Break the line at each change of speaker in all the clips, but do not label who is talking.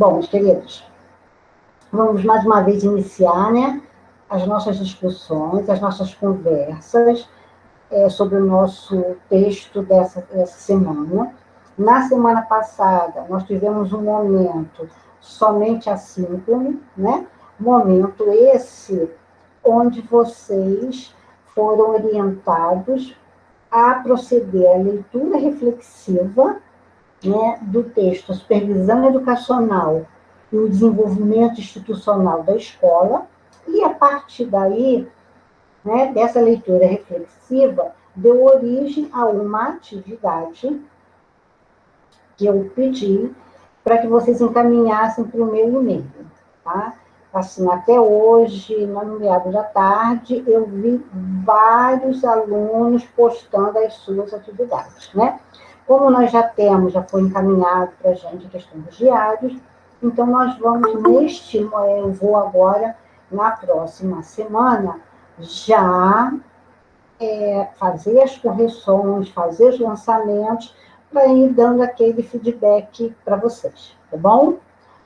Bom, meus queridos, vamos mais uma vez iniciar, né, as nossas discussões, as nossas conversas sobre o nosso texto dessa semana. Na semana passada, nós tivemos um momento somente assíncrono, né? Momento esse onde vocês foram orientados a proceder à leitura reflexiva, né, do texto Supervisão Educacional e o Desenvolvimento Institucional da Escola, e a partir daí, né, dessa leitura reflexiva, deu origem a uma atividade que eu pedi para que vocês encaminhassem para o meu e-mail, tá? Assim, até hoje, no meado da tarde, eu vi vários alunos postando as suas atividades, né? Como nós já temos, já foi encaminhado para a gente a questão dos diários, então nós vamos eu vou agora, na próxima semana, já fazer as correções, fazer os lançamentos, para ir dando aquele feedback para vocês, tá bom?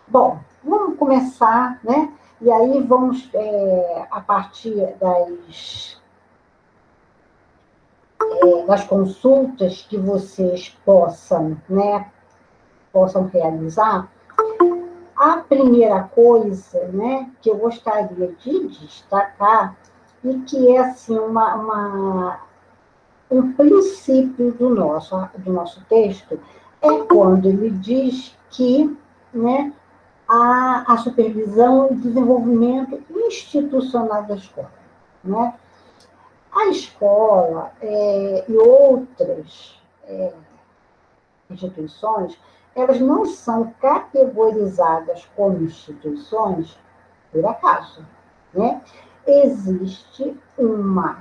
Bom, vamos começar, né? E aí vamos, a partir das consultas que vocês possam, né, possam realizar, a primeira coisa, né, que eu gostaria de destacar, e que é assim, um princípio do nosso texto, é quando ele diz que, né, a supervisão e desenvolvimento institucional da escola, né? A escola e outras instituições, elas não são categorizadas como instituições por acaso, né? Existe uma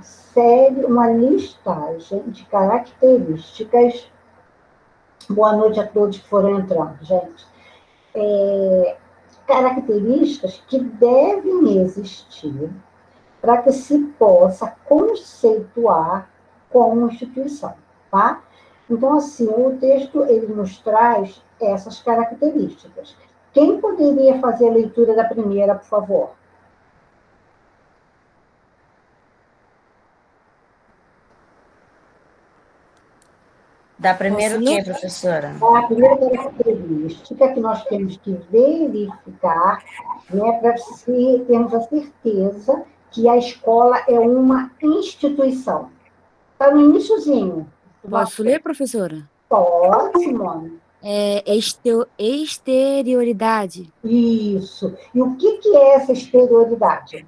listagem de características. Boa noite a todos que foram entrando, gente. Características que devem existir para que se possa conceituar como instituição, tá? Então, assim, o texto, ele nos traz essas características. Quem poderia fazer a leitura da primeira, por favor?
Da primeira o quê, professora?
A primeira característica que nós temos que verificar, né, para termos a certeza que a escola é uma instituição. Está no iniciozinho.
Posso ler, professora?
Pode, Simone.
Exterioridade.
Isso. E o que é essa exterioridade?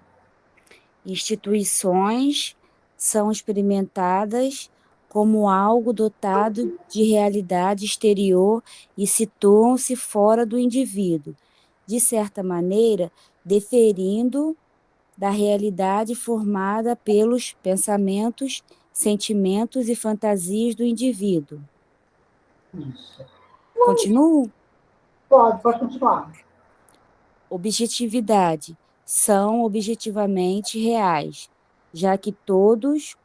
Instituições são experimentadas como algo dotado de realidade exterior e situam-se fora do indivíduo, de certa maneira, diferindo da realidade formada pelos pensamentos, sentimentos e fantasias do indivíduo.
Isso.
Continuo?
Pode continuar.
Objetividade. São objetivamente reais, já que todos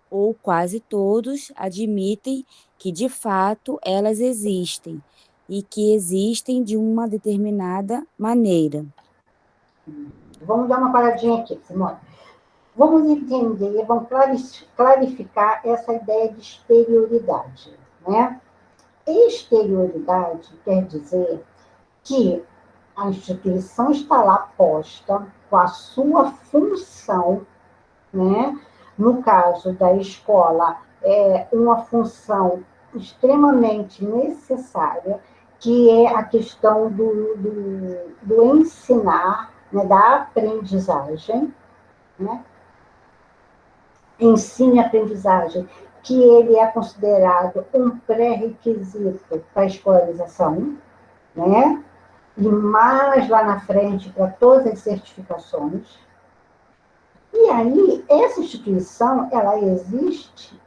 ou quase todos admitem que de fato elas existem e que existem de uma determinada maneira.
Vamos dar uma paradinha aqui, Simone. Vamos entender, vamos clarificar essa ideia de exterioridade, né? Exterioridade quer dizer que a instituição está lá posta com a sua função, né? No caso da escola, é uma função extremamente necessária, que é a questão do ensinar, né? Da aprendizagem, né? Ensino e aprendizagem, que ele é considerado um pré-requisito para a escolarização, né? E mais lá na frente para todas as certificações. E aí, essa instituição, ela existe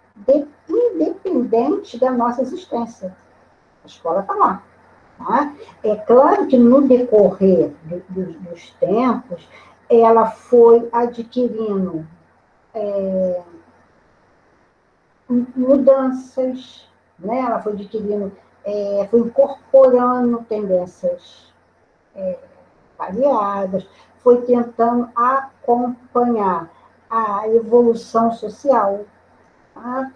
independente da nossa existência. A escola está lá. Tá? É claro que no decorrer dos tempos, ela foi adquirindo mudanças, né? Ela foi adquirindo, foi incorporando tendências variadas, foi tentando acompanhar a evolução social, tá?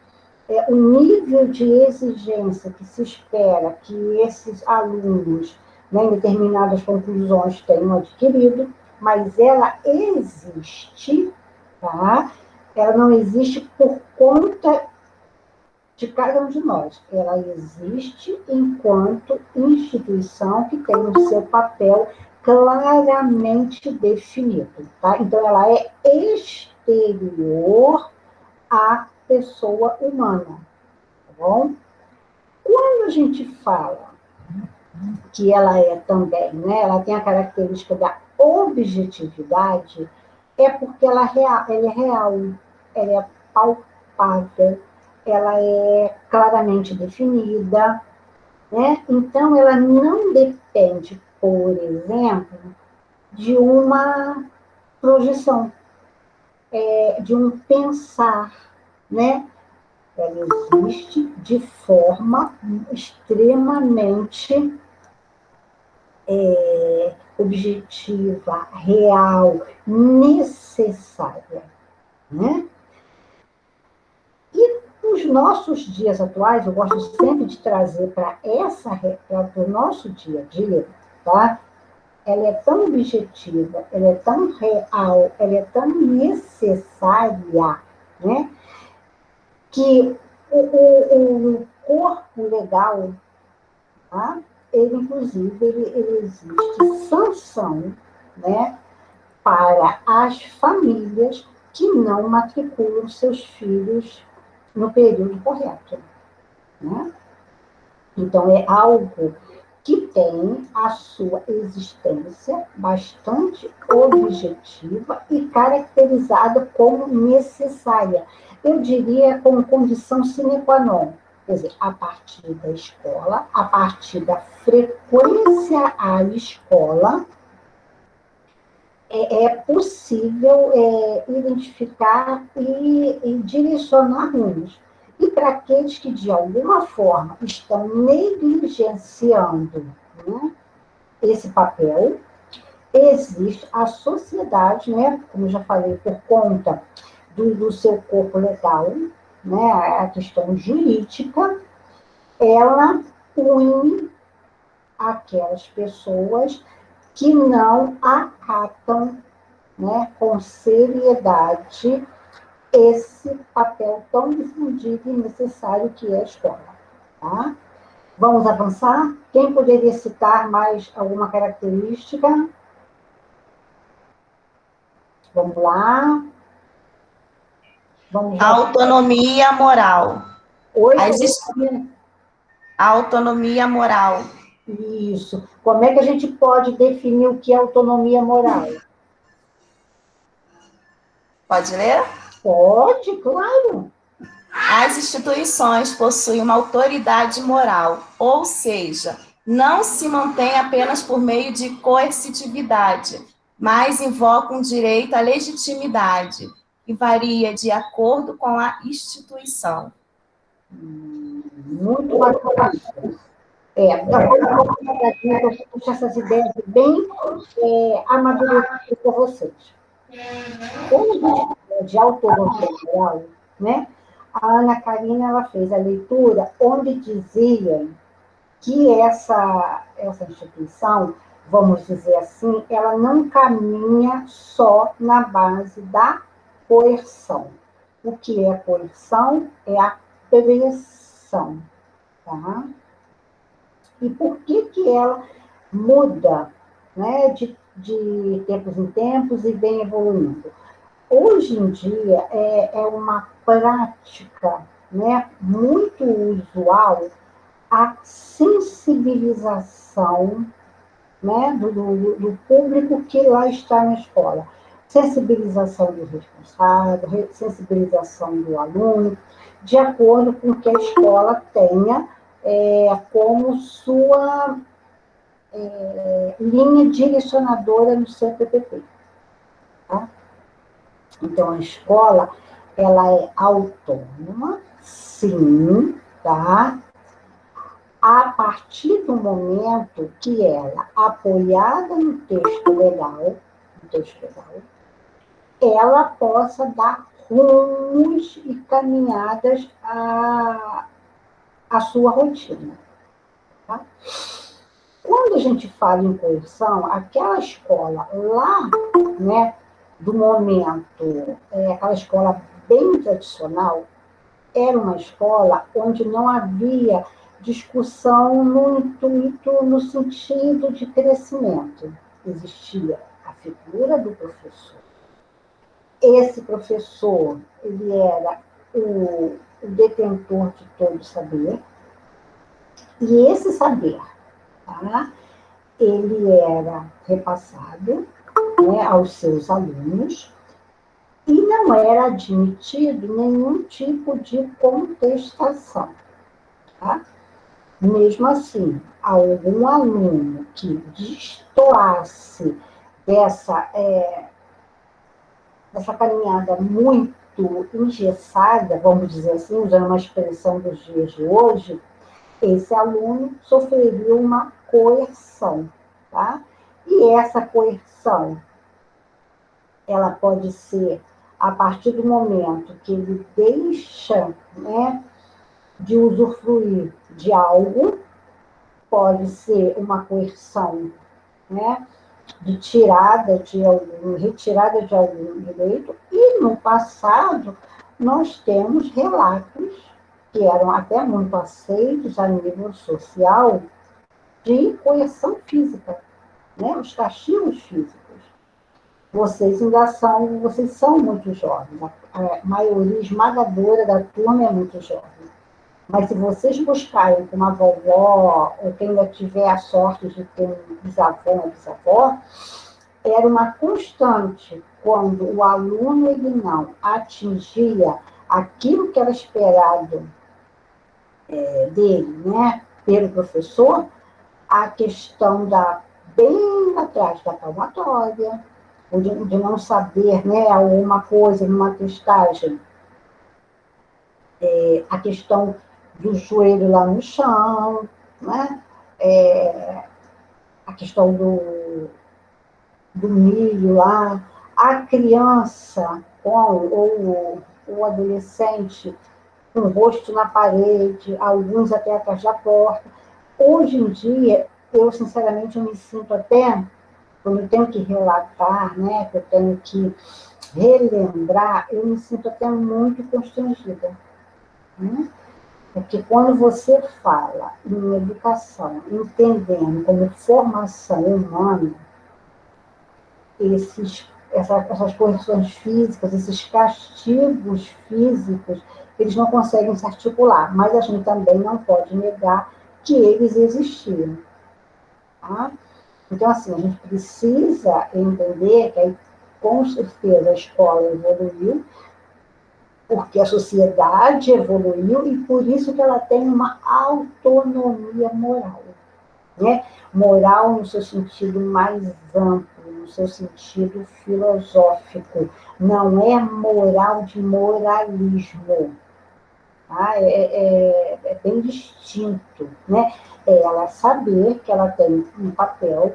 O nível de exigência que se espera que esses alunos, né, em determinadas conclusões, tenham adquirido, mas ela existe, tá? Ela não existe por conta de cada um de nós. Ela existe enquanto instituição que tem o seu papel claramente definido, tá? Então, ela é exterior à pessoa humana, tá bom? Quando a gente fala que ela é também, né, ela tem a característica da objetividade, é porque ela é real, ela é palpável, ela é claramente definida, né? Então, ela não depende, por exemplo, de uma projeção, de um pensar, né? Ela existe de forma extremamente objetiva, real, necessária, né? E nos nossos dias atuais, eu gosto sempre de trazer para o nosso dia a dia, tá? Ela é tão objetiva, ela é tão real, ela é tão necessária, né? Que o corpo legal, tá? Ele, inclusive, ele existe sanção, né, para as famílias que não matriculam seus filhos no período correto, né? Então, é algo que tem a sua existência bastante objetiva e caracterizada como necessária. Eu diria como condição sine qua non. Quer dizer, a partir da escola, a partir da frequência à escola, é possível identificar e direcionar rumos. E para aqueles que, de alguma forma, estão negligenciando, né, esse papel, existe a sociedade, né, como eu já falei, por conta do seu corpo legal, né, a questão jurídica, ela pune aquelas pessoas que não acatam, né, com seriedade esse papel tão difundido e necessário que é a escola. Tá? Vamos avançar? Quem poderia citar mais alguma característica? Vamos lá. Vamos lá.
Autonomia moral.
Oi,
Autonomia moral.
Isso. Como é que a gente pode definir o que é autonomia moral?
Pode ler?
Pode, claro.
As instituições possuem uma autoridade moral, ou seja, não se mantém apenas por meio de coercitividade, mas invocam um direito à legitimidade, que varia de acordo com a instituição.
Muito bacana. Eu puxo essas ideias bem amadurecidas para vocês. Quando a gente fala de autonomia moral, né, a Ana Karina ela fez a leitura onde dizia que essa instituição, vamos dizer assim, ela não caminha só na base da coerção. O que é coerção? É a pressão, tá? E por que ela muda, né, de tempos em tempos e vem evoluindo? Hoje em dia é uma prática, né, muito usual a sensibilização, né, do público que lá está na escola. Sensibilização do responsável, sensibilização do aluno, de acordo com o que a escola tenha como sua linha direcionadora no seu PPT. Tá? Então, a escola, ela é autônoma, sim, tá? a partir do momento que ela, apoiada no texto legal, ela possa dar rumos e caminhadas à sua rotina. Tá? Quando a gente fala em coerção, aquela escola lá, né, do momento, aquela escola bem tradicional, era uma escola onde não havia discussão no intuito, no sentido de crescimento. Existia a figura do professor. Esse professor, ele era o detentor de todo saber, e esse saber, tá, ele era repassado, né, aos seus alunos, e não era admitido nenhum tipo de contestação. Tá? Mesmo assim, algum aluno que destoasse dessa caminhada muito engessada, vamos dizer assim, usando uma expressão dos dias de hoje, esse aluno sofreria uma coerção. Tá? E essa coerção, ela pode ser a partir do momento que ele deixa, né, de usufruir de algo, pode ser uma coerção, né, de retirada de algum direito, e no passado nós temos relatos que eram até muito aceitos a nível social de coerção física, né, os castigos físicos. Vocês são muito jovens, a maioria esmagadora da turma é muito jovem. Mas se vocês buscarem com uma vovó, ou quem ainda tiver a sorte de ter um bisavô, uma bisavó, era uma constante quando o aluno ele não atingia aquilo que era esperado dele, né, pelo professor, a questão bem atrás da palmatória, de não saber, né, alguma coisa numa testagem, a questão do joelho lá no chão, né? A questão do milho lá, a criança ou o adolescente com o rosto na parede, alguns até atrás da porta. Hoje em dia, eu sinceramente me sinto até, quando eu tenho que relatar, né, que eu tenho que relembrar, eu me sinto até muito constrangida. Né? Porque quando você fala em educação, entendendo como formação humana, essas correções físicas, esses castigos físicos, eles não conseguem se articular, mas a gente também não pode negar que eles existiam. Tá? Então, assim, a gente precisa entender que, com certeza, a escola evoluiu, porque a sociedade evoluiu e por isso que ela tem uma autonomia moral. Né? Moral no seu sentido mais amplo, no seu sentido filosófico. Não é moral de moralismo. Tá? É bem distinto. Né? É ela saber que ela tem um papel,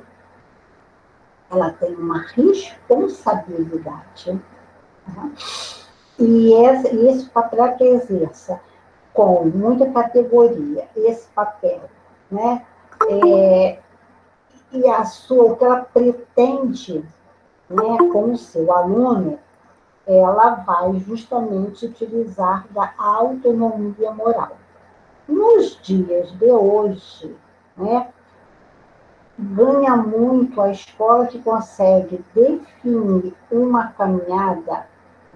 ela tem uma responsabilidade. Tá? E esse papel que exerça com muita categoria, esse papel, né? E o que ela pretende, né, com o seu aluno, ela vai justamente utilizar da autonomia moral. Nos dias de hoje, né, ganha muito a escola que consegue definir uma caminhada,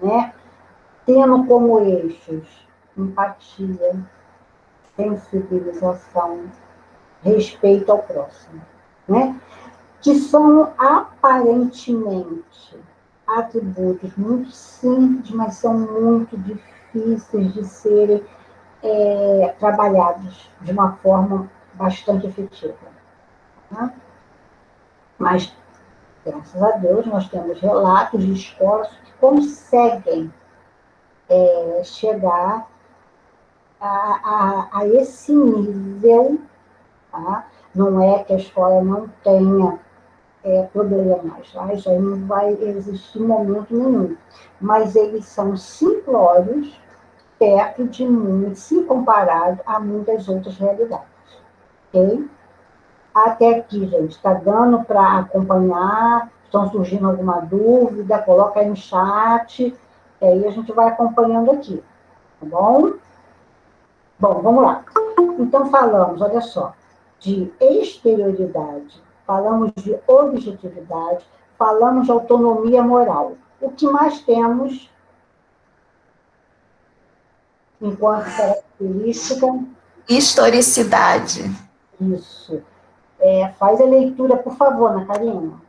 né, tendo como eixos empatia, sensibilização, respeito ao próximo, né? Que são aparentemente atributos muito simples, mas são muito difíceis de serem trabalhados de uma forma bastante efetiva. Né? Mas, graças a Deus, nós temos relatos de escolas que conseguem chegar a esse nível tá? Não é que a escola não tenha problemas, tá? Isso aí não vai existir em momento nenhum. Mas eles são simplórios perto de muitos, se comparado a muitas outras realidades, ok? Até aqui, gente, está dando para acompanhar? Estão surgindo alguma dúvida? Coloca aí no chat, aí a gente vai acompanhando aqui, tá bom? Bom, vamos lá. Então, falamos, olha só, de exterioridade, falamos de objetividade, falamos de autonomia moral. O que mais temos enquanto característica?
Historicidade.
Isso. Faz a leitura, por favor, Ana Karina.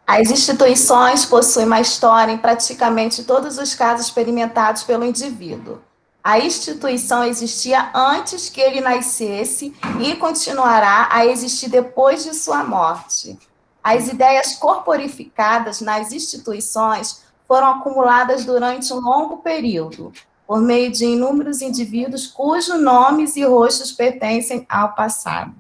As instituições possuem uma história em praticamente todos os casos experimentados pelo indivíduo. A instituição existia antes que ele nascesse e continuará a existir depois de sua morte. As ideias corporificadas nas instituições foram acumuladas durante um longo período, por meio de inúmeros indivíduos cujos nomes e rostos pertencem ao passado.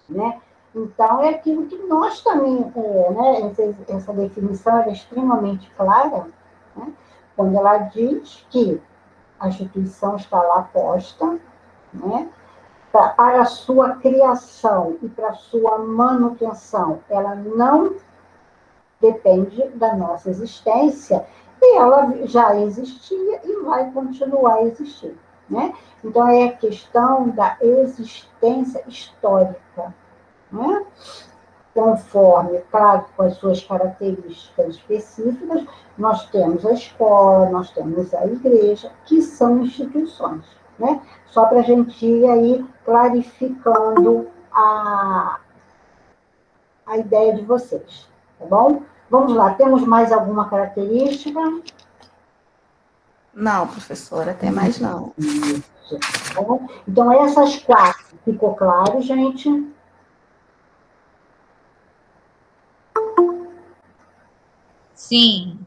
Né? Então, é aquilo que nós também, né? Essa definição é extremamente clara, né? Quando ela diz que a instituição está lá posta, né? Para a sua criação e para a sua manutenção, ela não depende da nossa existência, e ela já existia e vai continuar a existir, né? Então, é a questão da existência histórica, né? Conforme, claro, com as suas características específicas, nós temos a escola, nós temos a igreja, que são instituições, né? Só para a gente ir aí clarificando a ideia de vocês, tá bom? Vamos lá, temos mais alguma característica?
Não, professora, tem mais não.
Isso. Tá bom? Então, essas 4, ficou claro, gente?
Sim.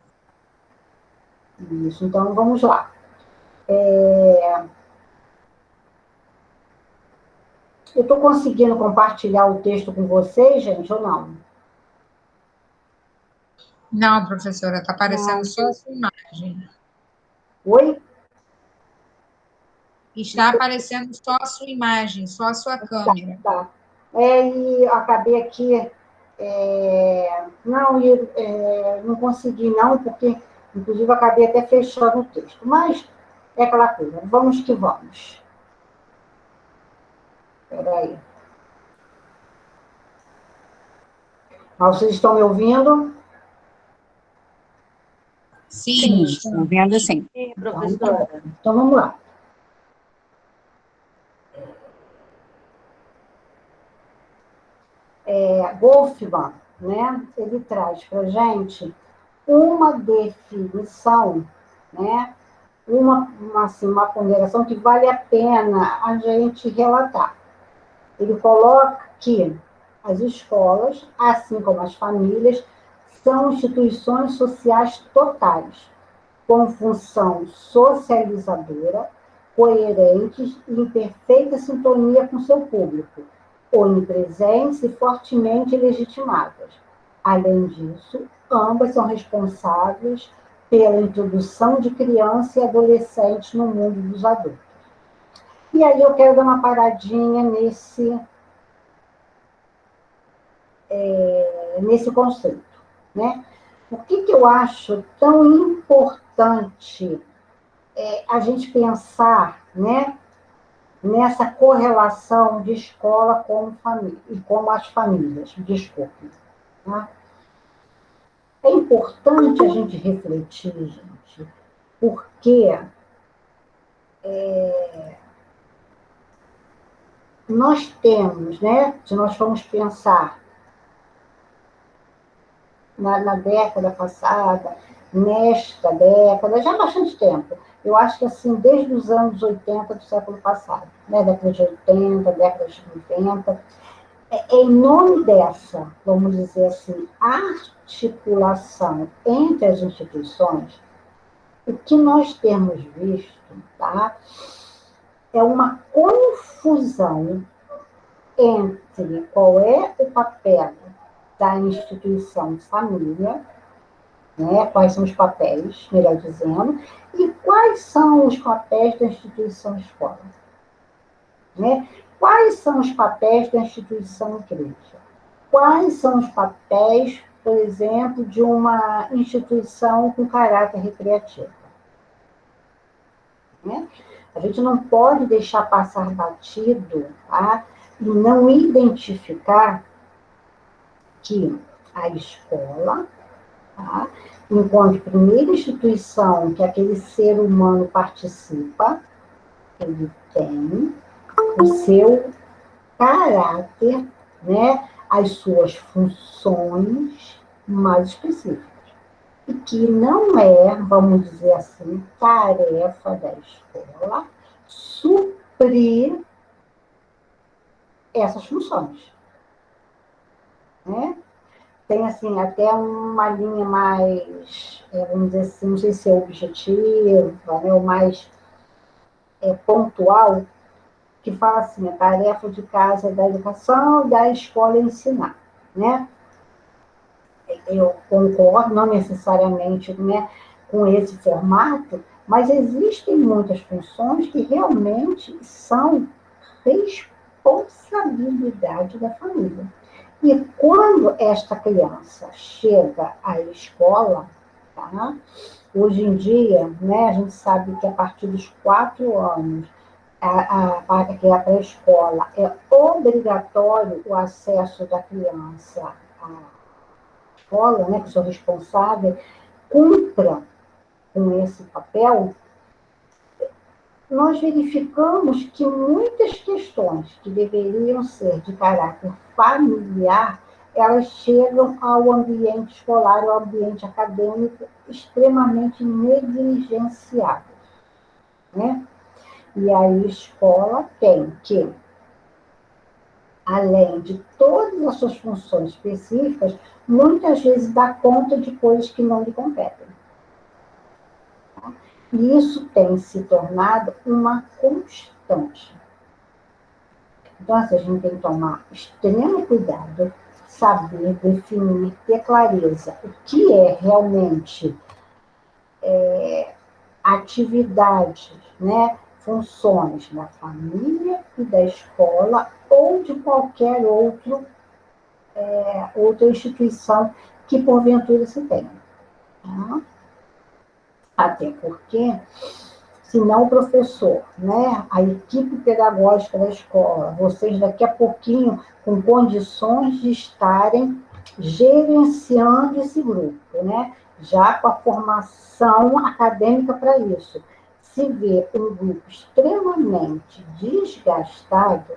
Isso, então vamos lá. Eu estou conseguindo compartilhar o texto com vocês, gente, ou não?
Não, professora, está aparecendo só a sua imagem.
Oi?
Está aparecendo só a sua imagem, só a sua câmera.
Tá. E eu acabei aqui... não consegui não, porque, inclusive, eu acabei até fechando o texto. Mas é aquela coisa, vamos que vamos. Espera aí. Vocês estão me ouvindo?
Sim,
Estou vendo sim.
Professora. Então, vamos lá. Goffman, né, ele traz para a gente uma definição, né, uma ponderação que vale a pena a gente relatar. Ele coloca que as escolas, assim como as famílias, são instituições sociais totais, com função socializadora, coerentes e em perfeita sintonia com seu público, onipresentes e fortemente legitimadas. Além disso, ambas são responsáveis pela introdução de crianças e adolescentes no mundo dos adultos. E aí eu quero dar uma paradinha nesse conceito, né? Por que eu acho tão importante a gente pensar, né, nessa correlação de escola com família, e com as famílias, desculpe. Tá? É importante a gente refletir, gente, porque nós temos, né, se nós formos pensar na década passada, nesta década, já há bastante tempo. Eu acho que, assim, desde os anos 80 do século passado, né, década de 80, década de 90, em nome dessa, vamos dizer assim, articulação entre as instituições, o que nós temos visto, tá, é uma confusão entre qual é o papel da instituição família, né? Quais são os papéis, melhor dizendo, e quais são os papéis da instituição escola, né? Quais são os papéis da instituição igreja? Quais são os papéis, por exemplo, de uma instituição com caráter recreativo? Né? A gente não pode deixar passar batido, tá? E não identificar que a escola, tá? Enquanto primeira instituição que aquele ser humano participa, ele tem o seu caráter, né? As suas funções mais específicas. E que não é, vamos dizer assim, tarefa da escola suprir essas funções. Né? Tem, assim, até uma linha mais, vamos dizer assim, não sei se é objetiva, né, ou mais pontual, que fala assim, a tarefa de casa é da educação, da escola é ensinar, né? Eu concordo, não necessariamente, né, com esse formato, mas existem muitas funções que realmente são responsabilidade da família. E quando esta criança chega à escola, tá? Hoje em dia, né, a gente sabe que a partir dos 4 anos, que é a pré-escola, é obrigatório o acesso da criança à escola, né, que sou responsável, cumpra com esse papel. Nós verificamos que muitas questões que deveriam ser de caráter familiar, elas chegam ao ambiente escolar, ao ambiente acadêmico, extremamente negligenciadas, né? E a escola tem que, além de todas as suas funções específicas, muitas vezes dar conta de coisas que não lhe competem. E isso tem se tornado uma constante. Então, assim, a gente tem que tomar extremo cuidado, saber definir, ter clareza o que é realmente atividades, né, funções da família e da escola ou de qualquer outra instituição que porventura se tenha. Tá? Até porque, se não o professor, né, a equipe pedagógica da escola, vocês daqui a pouquinho com condições de estarem gerenciando esse grupo, né, já com a formação acadêmica para isso. Se vê um grupo extremamente desgastado,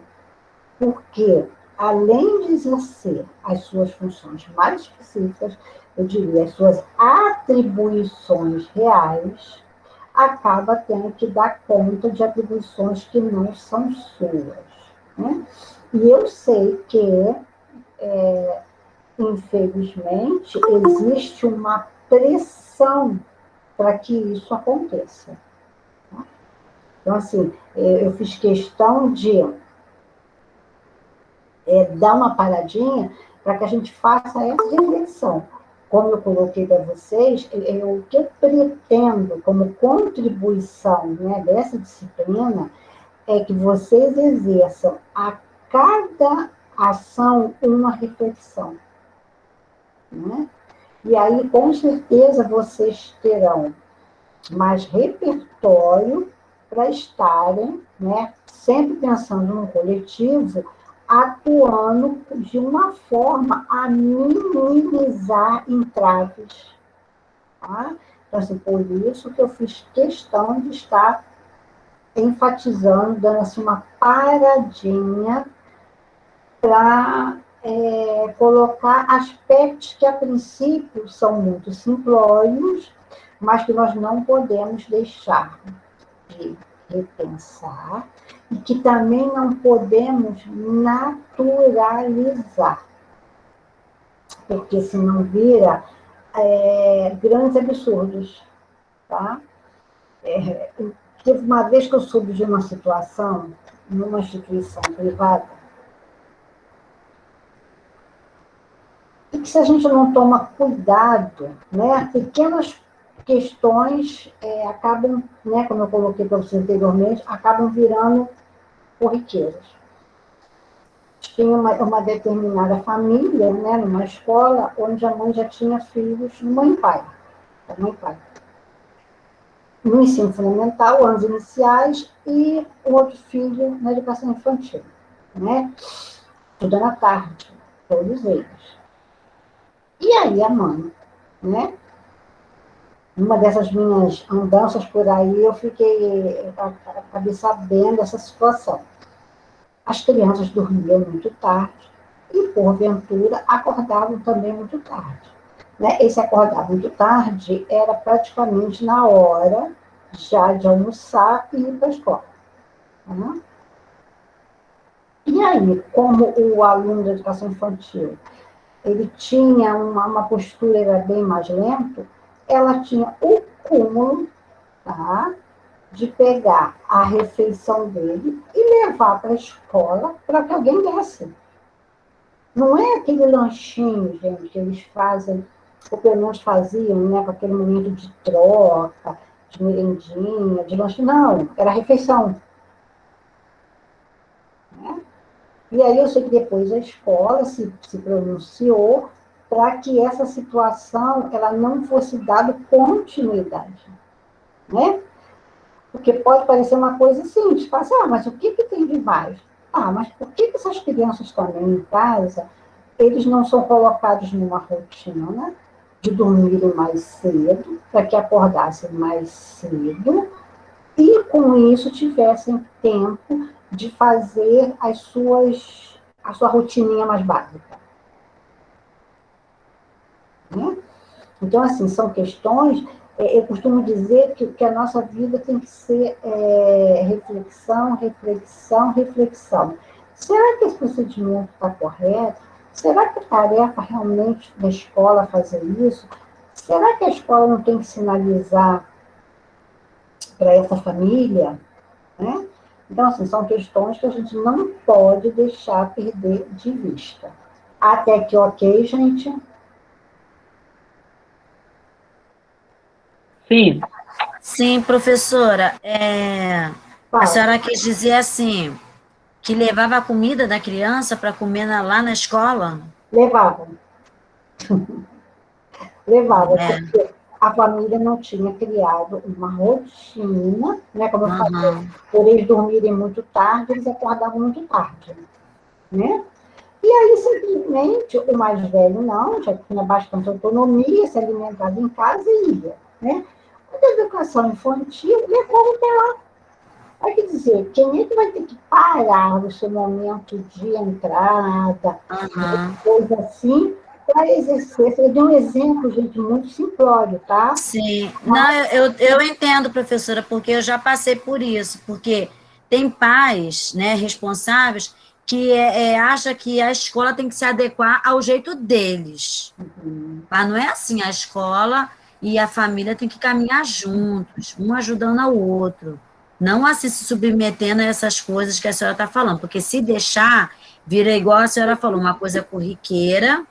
porque, além de exercer as suas funções mais específicas, eu diria, as suas atribuições reais, acaba tendo que dar conta de atribuições que não são suas. Né? E eu sei que, infelizmente, existe uma pressão para que isso aconteça. Então, assim, eu fiz questão de dar uma paradinha para que a gente faça essa reflexão. Como eu coloquei para vocês, o que eu pretendo como contribuição, né, dessa disciplina é que vocês exerçam a cada ação uma reflexão. Né? E aí, com certeza, vocês terão mais repertório para estarem, né, sempre pensando no coletivo, atuando de uma forma a minimizar entraves. Tá? Então, assim, por isso que eu fiz questão de estar enfatizando, dando assim, uma paradinha para colocar aspectos que, a princípio, são muito simplórios, mas que nós não podemos deixar de repensar e que também não podemos naturalizar, porque senão vira grandes absurdos. Tá? Teve uma vez que eu soube de uma situação numa instituição privada e que se a gente não toma cuidado, né, pequenas questões acabam, né, como eu coloquei para você anteriormente, acabam virando corriqueiras. Tinha uma determinada família, né, numa escola, onde a mãe já tinha filhos, mãe e pai. Mãe e pai. No ensino fundamental, anos iniciais, e o outro filho na educação infantil, né? Estudando à tarde, todos eles. E aí a mãe, né? Numa dessas minhas andanças por aí, acabei sabendo dessa situação. As crianças dormiam muito tarde e, porventura, acordavam também muito tarde. Né? Esse acordar muito tarde era praticamente na hora já de almoçar e ir para a escola. Né? E aí, como o aluno de educação infantil ele tinha uma postura era bem mais lento, ela tinha o cúmulo, tá, de pegar a refeição dele e levar para a escola para que alguém desse. Não é aquele lanchinho, gente, que eles fazem, ou pelo menos faziam, né, com aquele momento de troca, de merendinha, de lanche. Não, era refeição. Né? E aí eu sei que depois a escola se pronunciou para que essa situação ela não fosse dada continuidade. Né? Porque pode parecer uma coisa simples, fala mas o que tem de mais? Mas por que essas crianças também em casa, eles não são colocados numa rotina de dormirem mais cedo, para que acordassem mais cedo, e com isso tivessem tempo de fazer a sua rotininha mais básica. Né? Então, assim, são questões. Eu costumo dizer que a nossa vida tem que ser reflexão, reflexão, reflexão. Será que esse procedimento está correto? Será que a tarefa realmente da escola fazer isso? Será que a escola não tem que sinalizar para essa família? Né? Então, assim, são questões que a gente não pode deixar perder de vista. Até que, ok, gente?
Sim. Sim, professora. A
Fala.
senhora quis dizer assim, que levava a comida da criança para comer lá na escola?
Levava,
É.
porque a família não tinha criado uma rotina, né? Como eu falei, por eles dormirem muito tarde, eles acordavam muito tarde, né? E aí, simplesmente, o mais velho não, já tinha bastante autonomia, se alimentava em casa e ia, né? A educação infantil levava até lá. Vai quer dizer, quem é que vai ter que parar no seu momento de entrada, coisa assim, para exercer? Você deu um exemplo, gente, muito simplório, tá?
Sim. Não, eu entendo, professora, porque eu já passei por isso, porque tem pais, né, responsáveis que acham que a escola tem que se adequar ao jeito deles. Mas não é assim, a escola e a família tem que caminhar juntos, um ajudando ao outro. Não assim se submetendo a essas coisas que a senhora está falando, porque se deixar, vira igual a senhora falou, uma coisa corriqueira,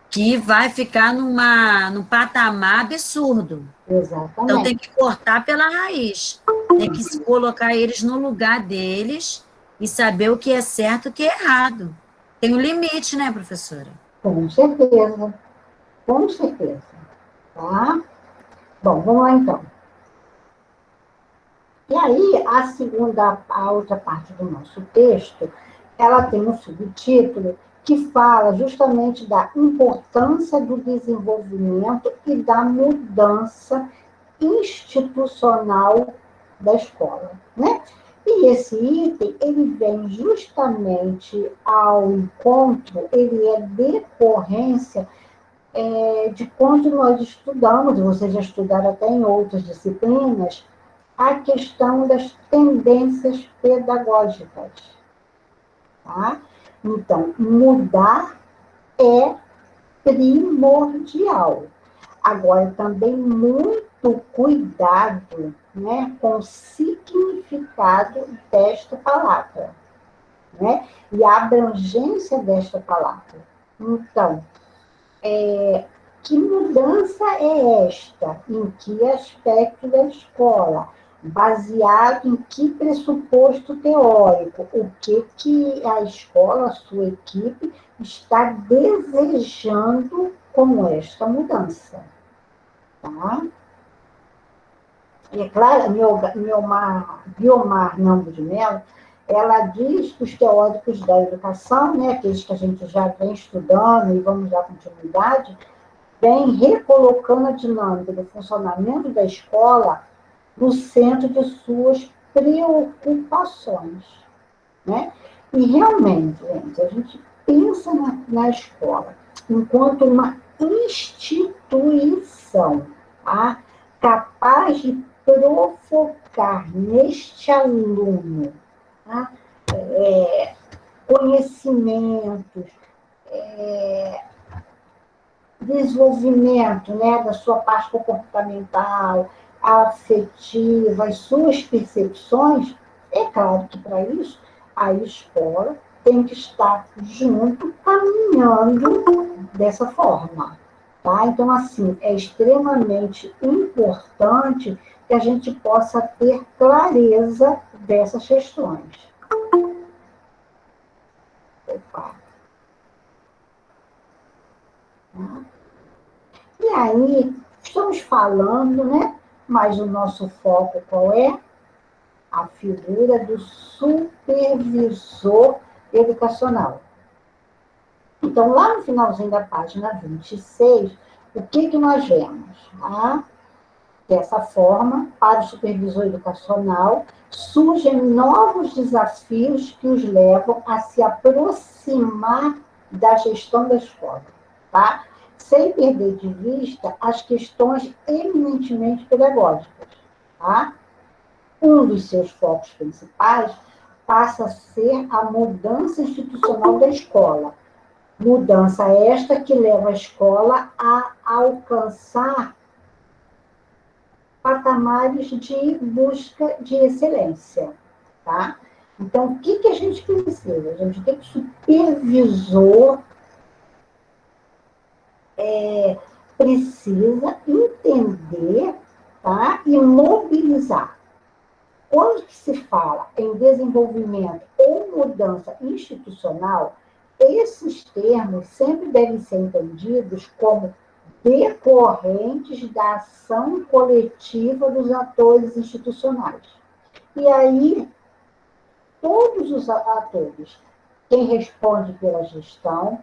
que vai ficar num patamar absurdo. Então, tem
Exatamente.
que cortar pela raiz. Tem que se colocar eles no lugar deles e saber o que é certo e o que é errado. Tem um limite, né, professora?
Com certeza. Com certeza. Tá? Bom, vamos lá então. E aí, a outra parte do nosso texto, ela tem um subtítulo que fala justamente da importância do desenvolvimento e da mudança institucional da escola, né? E esse item, ele vem justamente ao encontro, ele é decorrência de quando nós estudamos, vocês já estudaram até em outras disciplinas, a questão das tendências pedagógicas. Tá? Então, mudar é primordial. Agora, também muito cuidado, né, com o significado desta palavra, né, e a abrangência desta palavra. Então, Que mudança é esta? Em que aspecto da escola? Baseado em que pressuposto teórico? O que a escola, a sua equipe, está desejando com esta mudança? Tá? E é claro, Guiomar Nambo de Mello, ela diz que os teóricos da educação, né, aqueles que a gente já vem estudando e vamos dar continuidade, vem recolocando a dinâmica do funcionamento da escola no centro de suas preocupações. Né? E realmente, gente, a gente pensa na escola enquanto uma instituição, tá? Capaz de provocar neste aluno, tá? Conhecimentos, desenvolvimento, né, da sua parte comportamental, afetiva, as suas percepções, é claro que para isso a escola tem que estar junto, caminhando dessa forma. Tá? Então, assim, é extremamente importante que a gente possa ter clareza dessas questões. Opa. E aí, estamos falando, né? Mas o nosso foco qual é? A figura do supervisor educacional. Então, lá no finalzinho da página 26, o que nós vemos? Ah, dessa forma, para o supervisor educacional, surgem novos desafios que os levam a se aproximar da gestão da escola, tá? Sem perder de vista as questões eminentemente pedagógicas. Tá? Um dos seus focos principais passa a ser a mudança institucional da escola. Mudança esta que leva a escola a alcançar patamares de busca de excelência. Tá? Então, o que a gente precisa? A gente tem que supervisor precisa entender, tá? E mobilizar. Quando que se fala em desenvolvimento ou mudança institucional, esses termos sempre devem ser entendidos como decorrentes da ação coletiva dos atores institucionais. E aí, todos os atores, quem responde pela gestão,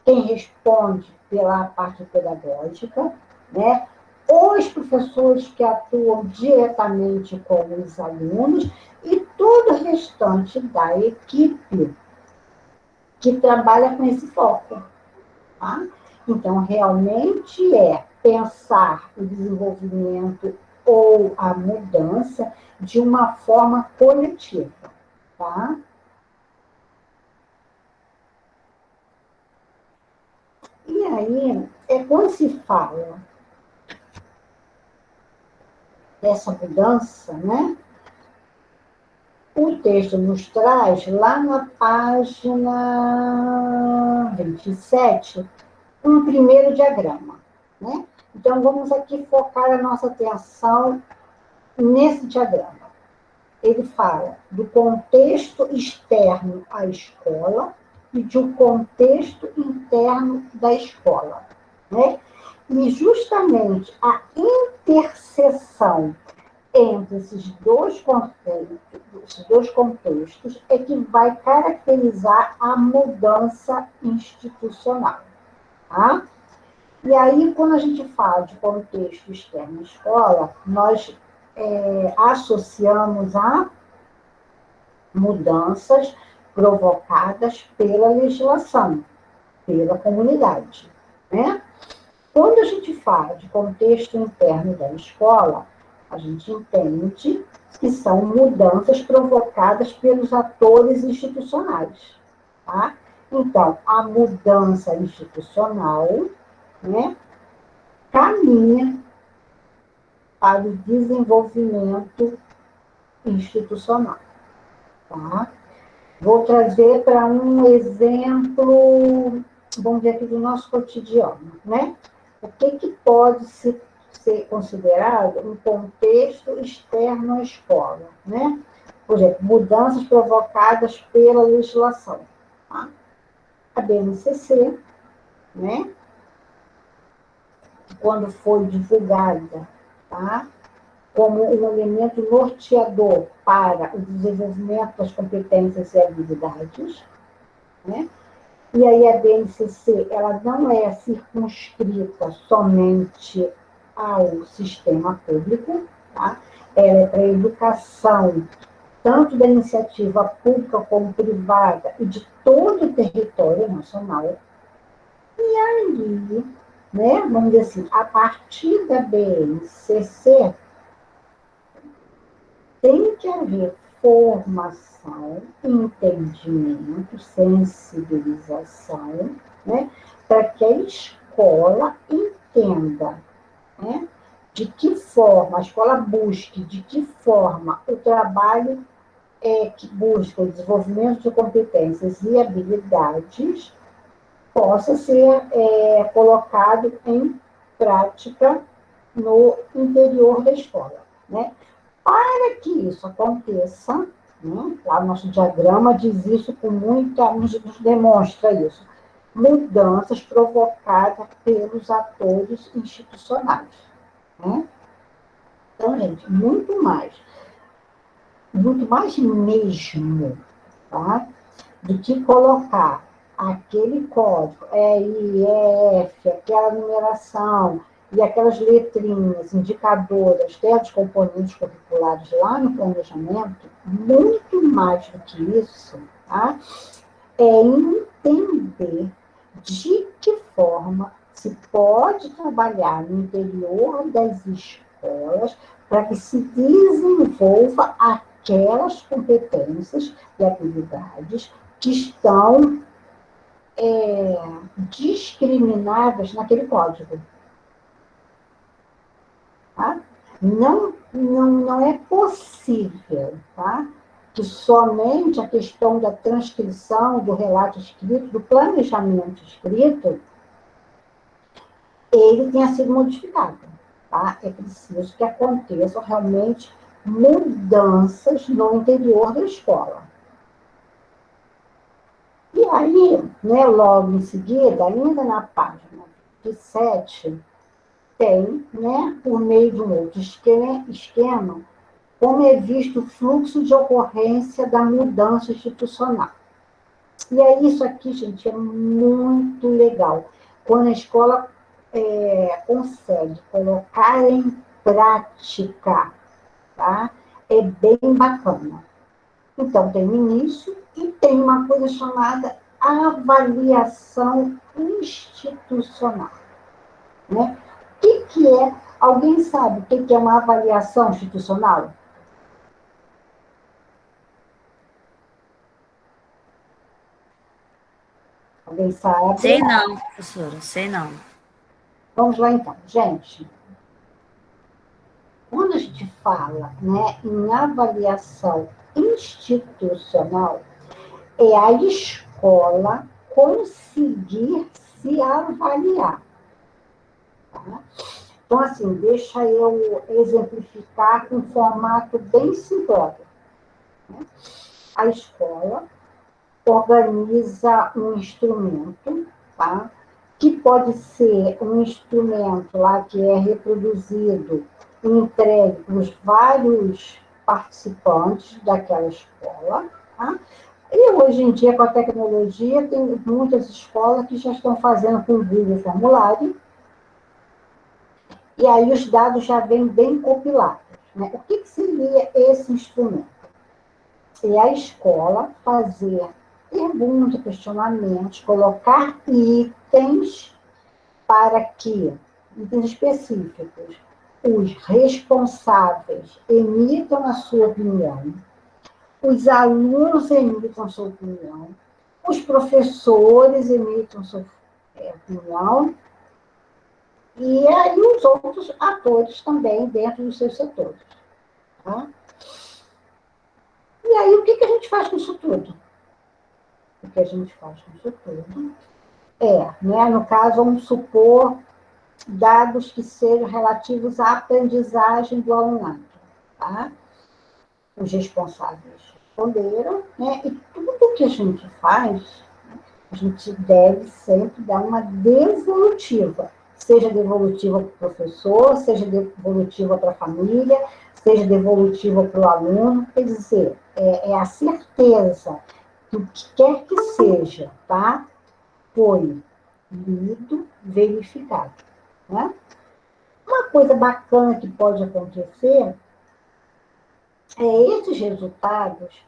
quem responde pela parte pedagógica, né? Os professores que atuam diretamente com os alunos e todo o restante da equipe que trabalha com esse foco. Tá? Então, realmente é pensar o desenvolvimento ou a mudança de uma forma coletiva. Tá? E aí, quando se fala dessa mudança, né? O texto nos traz, lá na página 27, um primeiro diagrama, né? Então, vamos aqui focar a nossa atenção nesse diagrama. Ele fala do contexto externo à escola e de um contexto interno da escola, né? E justamente a interseção entre esses dois contextos é que vai caracterizar a mudança institucional. Tá? E aí, quando a gente fala de contexto externo à escola, nós associamos a mudanças provocadas pela legislação, pela comunidade, né? Quando a gente fala de contexto interno da escola, a gente entende que são mudanças provocadas pelos atores institucionais. Tá? Então, a mudança institucional, né, caminha para o desenvolvimento institucional. Tá? Vou trazer para um exemplo vamos dizer aqui, do nosso cotidiano, né? O que pode ser considerado um contexto externo à escola, né? Por exemplo, mudanças provocadas pela legislação. Tá? A BNCC, né? Quando foi divulgada, tá? Como um elemento norteador para o desenvolvimento das competências e habilidades, né? E aí a BNCC, ela não é circunscrita somente ao sistema público, tá? Ela é para a educação, tanto da iniciativa pública como privada, e de todo o território nacional. E aí, né, vamos dizer assim, a partir da BNCC, tem que haver formação, entendimento, sensibilização, né, para que a escola entenda, né, de que forma, a escola busque, de que forma o trabalho que busca o desenvolvimento de competências e habilidades possa ser colocado em prática no interior da escola, né? Para que isso aconteça, né, lá o nosso diagrama diz isso com muita, nos demonstra isso, mudanças provocadas pelos atores institucionais. Né? Então, gente, muito mais mesmo, tá? Do que colocar aquele código, EIF, aquela numeração, e aquelas letrinhas indicadoras, até dos componentes curriculares lá no planejamento, muito mais do que isso, tá? É entender de que forma se pode trabalhar no interior das escolas para que se desenvolva aquelas competências e habilidades que estão discriminadas naquele código. Tá? Não é possível, tá? Que somente a questão da transcrição, do relato escrito, do planejamento escrito, ele tenha sido modificado. Tá? É preciso que aconteçam realmente mudanças no interior da escola. E aí, né, logo em seguida, ainda na página 27, tem, né, por meio de um outro esquema, como é visto o fluxo de ocorrência da mudança institucional. E é isso aqui, gente, é muito legal. Quando a escola consegue colocar em prática, tá? É bem bacana. Então, tem o início e tem uma coisa chamada avaliação institucional. Né? O que é? Alguém sabe o que é uma avaliação institucional? Alguém sabe?
Sei não, professora, sei não.
Vamos lá, então. Gente, quando a gente fala, né, em avaliação institucional, é a escola conseguir se avaliar. Tá? Então, assim, deixa eu exemplificar com um formato bem simbólico. Né? A escola organiza um instrumento, tá? Que pode ser um instrumento lá que é reproduzido e entregue para os vários participantes daquela escola. Tá? E hoje em dia, com a tecnologia, tem muitas escolas que já estão fazendo com o Google Formulário, e aí os dados já vêm bem compilados. Né? O que seria esse instrumento? É a escola fazer perguntas, questionamentos, colocar itens para que, itens específicos, os responsáveis emitam a sua opinião, os alunos emitam a sua opinião, os professores emitam a sua opinião, e aí os outros atores também dentro dos seus setores. Tá? E aí, o que a gente faz com isso tudo? O que a gente faz com isso tudo né? No caso, vamos supor dados que sejam relativos à aprendizagem do alunado, tá? Os responsáveis responderam, né? E tudo que a gente faz, a gente deve sempre dar uma devolutiva, seja devolutiva para o professor, seja devolutiva para a família, seja devolutiva para o aluno, quer dizer, é a certeza que o que quer que seja, tá? Foi lido, verificado, né? Uma coisa bacana que pode acontecer é esses resultados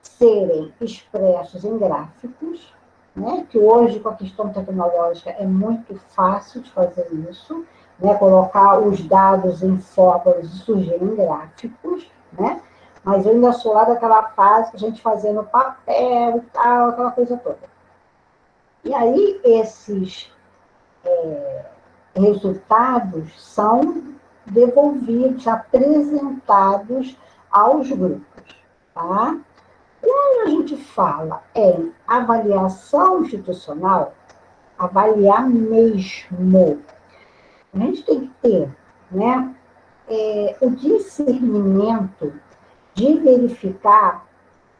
serem expressos em gráficos, né, que hoje, com a questão tecnológica, é muito fácil de fazer isso, né, colocar os dados em fórmulas e surgir em gráficos, né, mas eu ainda sou lá daquela fase que a gente fazia no papel e tal, aquela coisa toda. E aí, esses resultados são devolvidos, apresentados aos grupos, tá? Quando a gente fala em avaliação institucional, avaliar mesmo, a gente tem que ter, né, o discernimento de verificar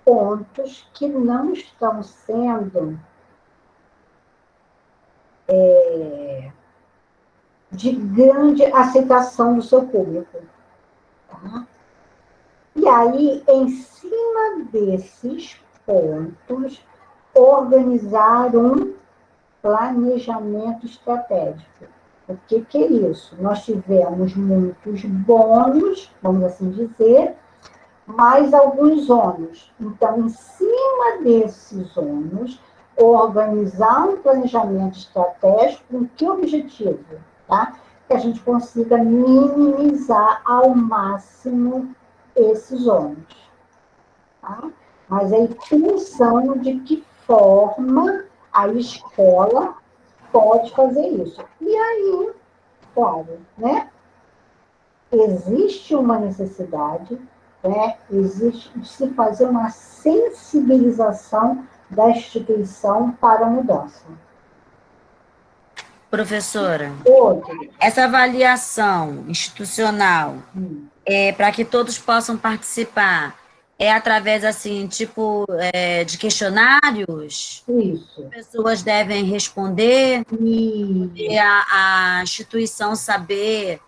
pontos que não estão sendo de grande aceitação do seu público. Tá? E aí, em cima desses pontos, organizar um planejamento estratégico. O que é isso? Nós tivemos muitos bônus, vamos assim dizer, mais alguns ônus. Então, em cima desses ônus, organizar um planejamento estratégico com que objetivo? Tá? Que a gente consiga minimizar ao máximo esses ônus. Tá? Mas aí, pensando de que forma a escola pode fazer isso. E aí, claro, né? Existe uma necessidade, né? Existe de se fazer uma sensibilização da instituição para a mudança.
Professora,
Outro.
essa avaliação institucional, para que todos possam participar, é através, assim, tipo, de questionários?
Isso.
As pessoas devem responder,
E
a instituição saber,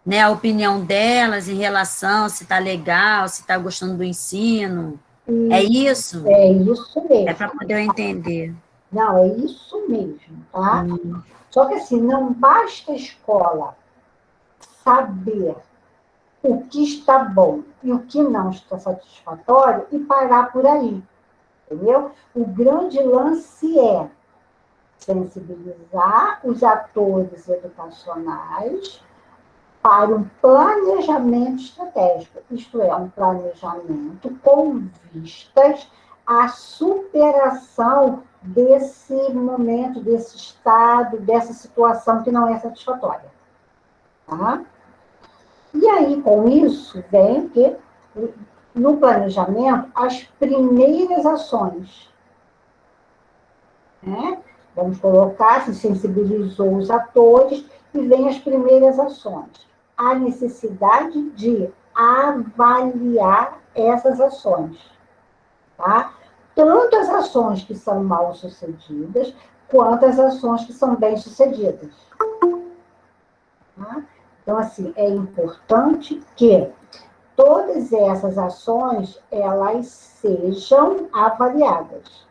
né, a opinião delas em relação se está legal, se está gostando do ensino. É isso?
é isso
É
mesmo.
para poder eu entender.
Não, é isso mesmo, tá? Só que assim, não basta a escola saber o que está bom e o que não está satisfatório e parar por aí, entendeu? O grande lance é sensibilizar os atores educacionais para um planejamento estratégico, isto é, um planejamento com vistas à superação desse momento, desse estado, dessa situação que não é satisfatória. Tá? E aí, com isso, vem que, no planejamento, as primeiras ações. Né? Vamos colocar, se sensibilizou os atores, e vem as primeiras ações. A necessidade de avaliar essas ações. Tá? Tanto as ações que são mal-sucedidas, quanto as ações que são bem-sucedidas. Tá? Então, assim, é importante que todas essas ações, elas sejam avaliadas.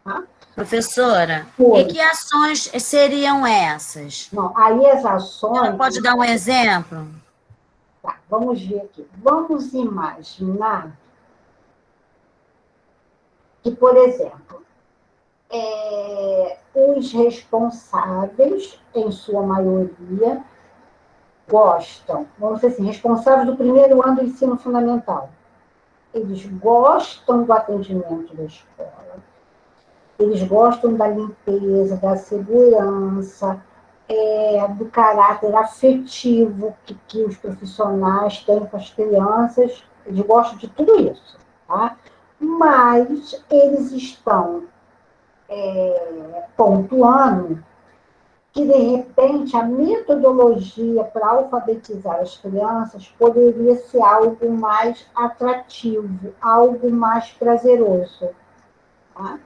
Tá?
Professora, e que ações seriam essas?
Não, aí as ações...
Você pode dar um exemplo?
Tá, vamos ver aqui. Vamos imaginar que, por exemplo, os responsáveis, em sua maioria, gostam, vamos dizer assim, responsáveis do primeiro ano do ensino fundamental. Eles gostam do atendimento da escola, eles gostam da limpeza, da segurança, do caráter afetivo que os profissionais têm com as crianças, eles gostam de tudo isso, tá? Mas eles estão pontuando que, de repente, a metodologia para alfabetizar as crianças poderia ser algo mais atrativo, algo mais prazeroso. Tá?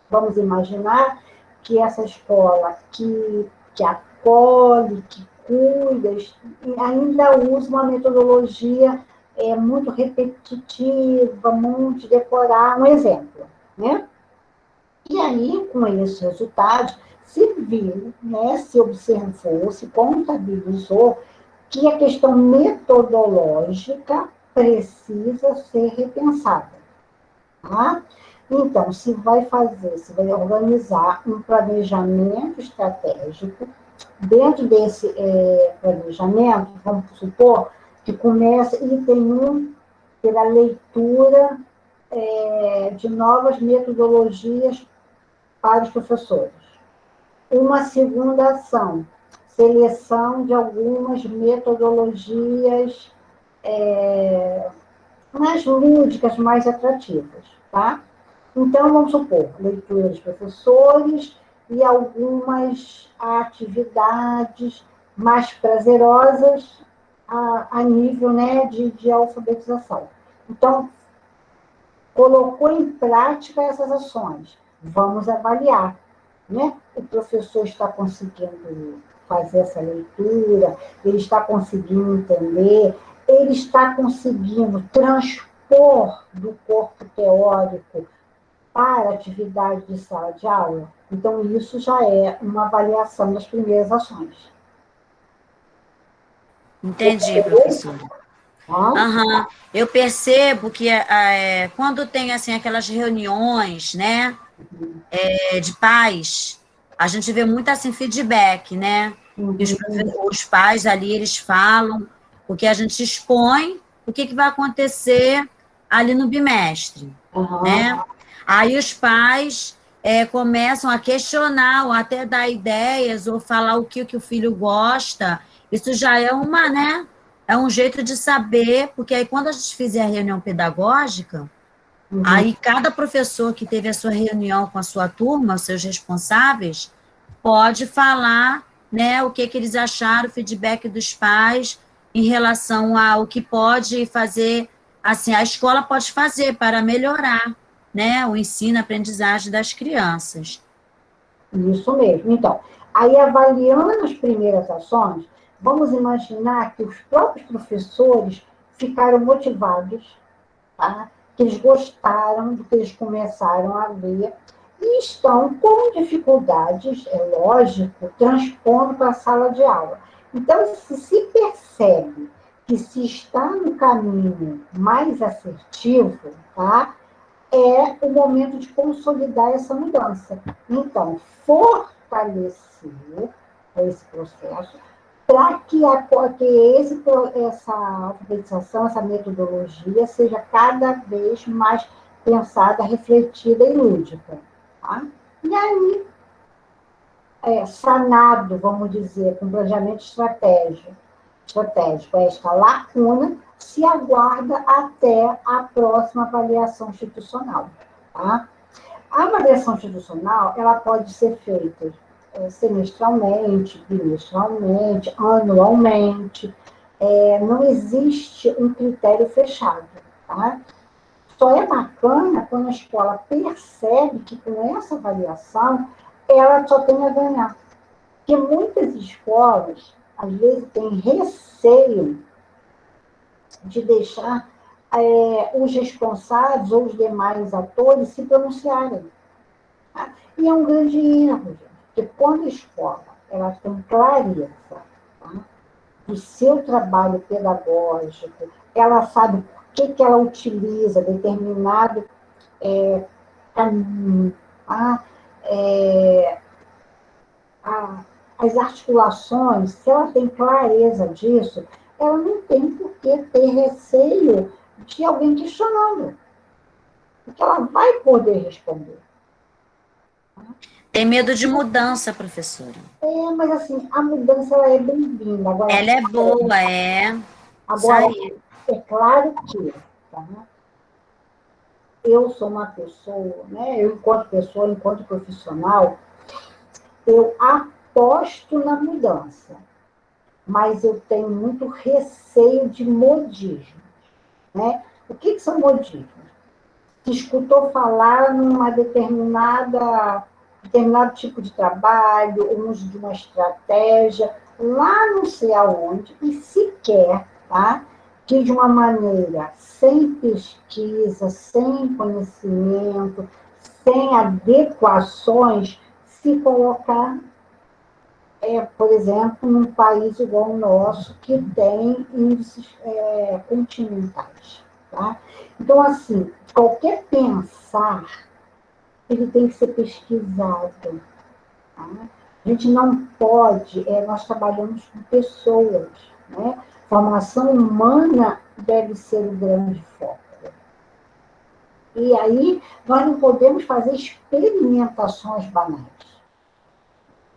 Vamos imaginar que essa escola que acolhe, que cuida, ainda usa uma metodologia muito repetitiva, muito decorar, um exemplo, né? E aí, com esses resultados, se viu, né, se observou, se contabilizou que a questão metodológica precisa ser repensada. Tá? Então, se vai organizar um planejamento estratégico, dentro desse planejamento, vamos supor que começa item 1 pela leitura de novas metodologias para os professores. Uma segunda ação, seleção de algumas metodologias mais lúdicas, mais atrativas, tá? Então, vamos supor, leitura dos professores e algumas atividades mais prazerosas a nível, né, de alfabetização. Então, colocou em prática essas ações. Vamos avaliar, né? O professor está conseguindo fazer essa leitura, ele está conseguindo entender, ele está conseguindo transpor do corpo teórico para a atividade de sala de aula. Então, isso já é uma avaliação das primeiras ações.
Entendi, professora. Uhum. Eu percebo que quando tem assim, aquelas reuniões, né, de pais, a gente vê muito assim, feedback, né? E os pais ali, eles falam, porque a gente expõe o que vai acontecer ali no bimestre, né? Aí os pais começam a questionar, ou até dar ideias, ou falar o que o filho gosta. Isso já é uma, né? É um jeito de saber, porque aí quando a gente fizer a reunião pedagógica, aí cada professor que teve a sua reunião com a sua turma, os seus responsáveis, pode falar, né, o que eles acharam, o feedback dos pais em relação ao que pode fazer, assim, a escola pode fazer para melhorar, né, o ensino, a aprendizagem das crianças.
Isso mesmo. Então, aí avaliando as primeiras ações, vamos imaginar que os próprios professores ficaram motivados, tá? Que eles gostaram do que eles começaram a ver e estão com dificuldades, é lógico, transpondo para a sala de aula. Então, se percebe que se está no caminho mais assertivo, tá? É o momento de consolidar essa mudança. Então, fortalecer esse processo para que essa alfabetização, essa metodologia seja cada vez mais pensada, refletida e lúdica. Tá? E aí, sanado, vamos dizer, com planejamento estratégico, esta lacuna se aguarda até a próxima avaliação institucional. Tá? A avaliação institucional ela pode ser feita semestralmente, bimestralmente, anualmente. Não existe um critério fechado. Tá? Só é bacana quando a escola percebe que com essa avaliação ela só tem a ganhar. Porque muitas escolas, às vezes, têm receio de deixar os responsáveis ou os demais atores se pronunciarem. Tá? E é um grande erro, gente, porque quando a escola ela tem clareza, tá, do seu trabalho pedagógico, ela sabe por que ela utiliza determinado caminho, tá? As articulações, se ela tem clareza disso, ela não tem por que ter receio de alguém questionando. Porque ela vai poder responder.
Tem medo de mudança, professora.
Mas assim, a mudança ela é bem-vinda. Agora,
ela é boa,
Agora, é claro que eu sou uma pessoa, né? Eu, enquanto pessoa, enquanto profissional, eu aposto na mudança, mas eu tenho muito receio de modismo, né? O que são modismos? Se escutou falar numa determinado tipo de trabalho, o uso de uma estratégia, lá não sei aonde, e sequer, tá? Que de uma maneira sem pesquisa, sem conhecimento, sem adequações, se colocar, por exemplo, num país igual o nosso, que tem índices continentais. Tá? Então, assim, qualquer pensar, ele tem que ser pesquisado. Tá? A gente não pode, nós trabalhamos com pessoas, né? Formação humana deve ser o grande foco. E aí, nós não podemos fazer experimentações banais.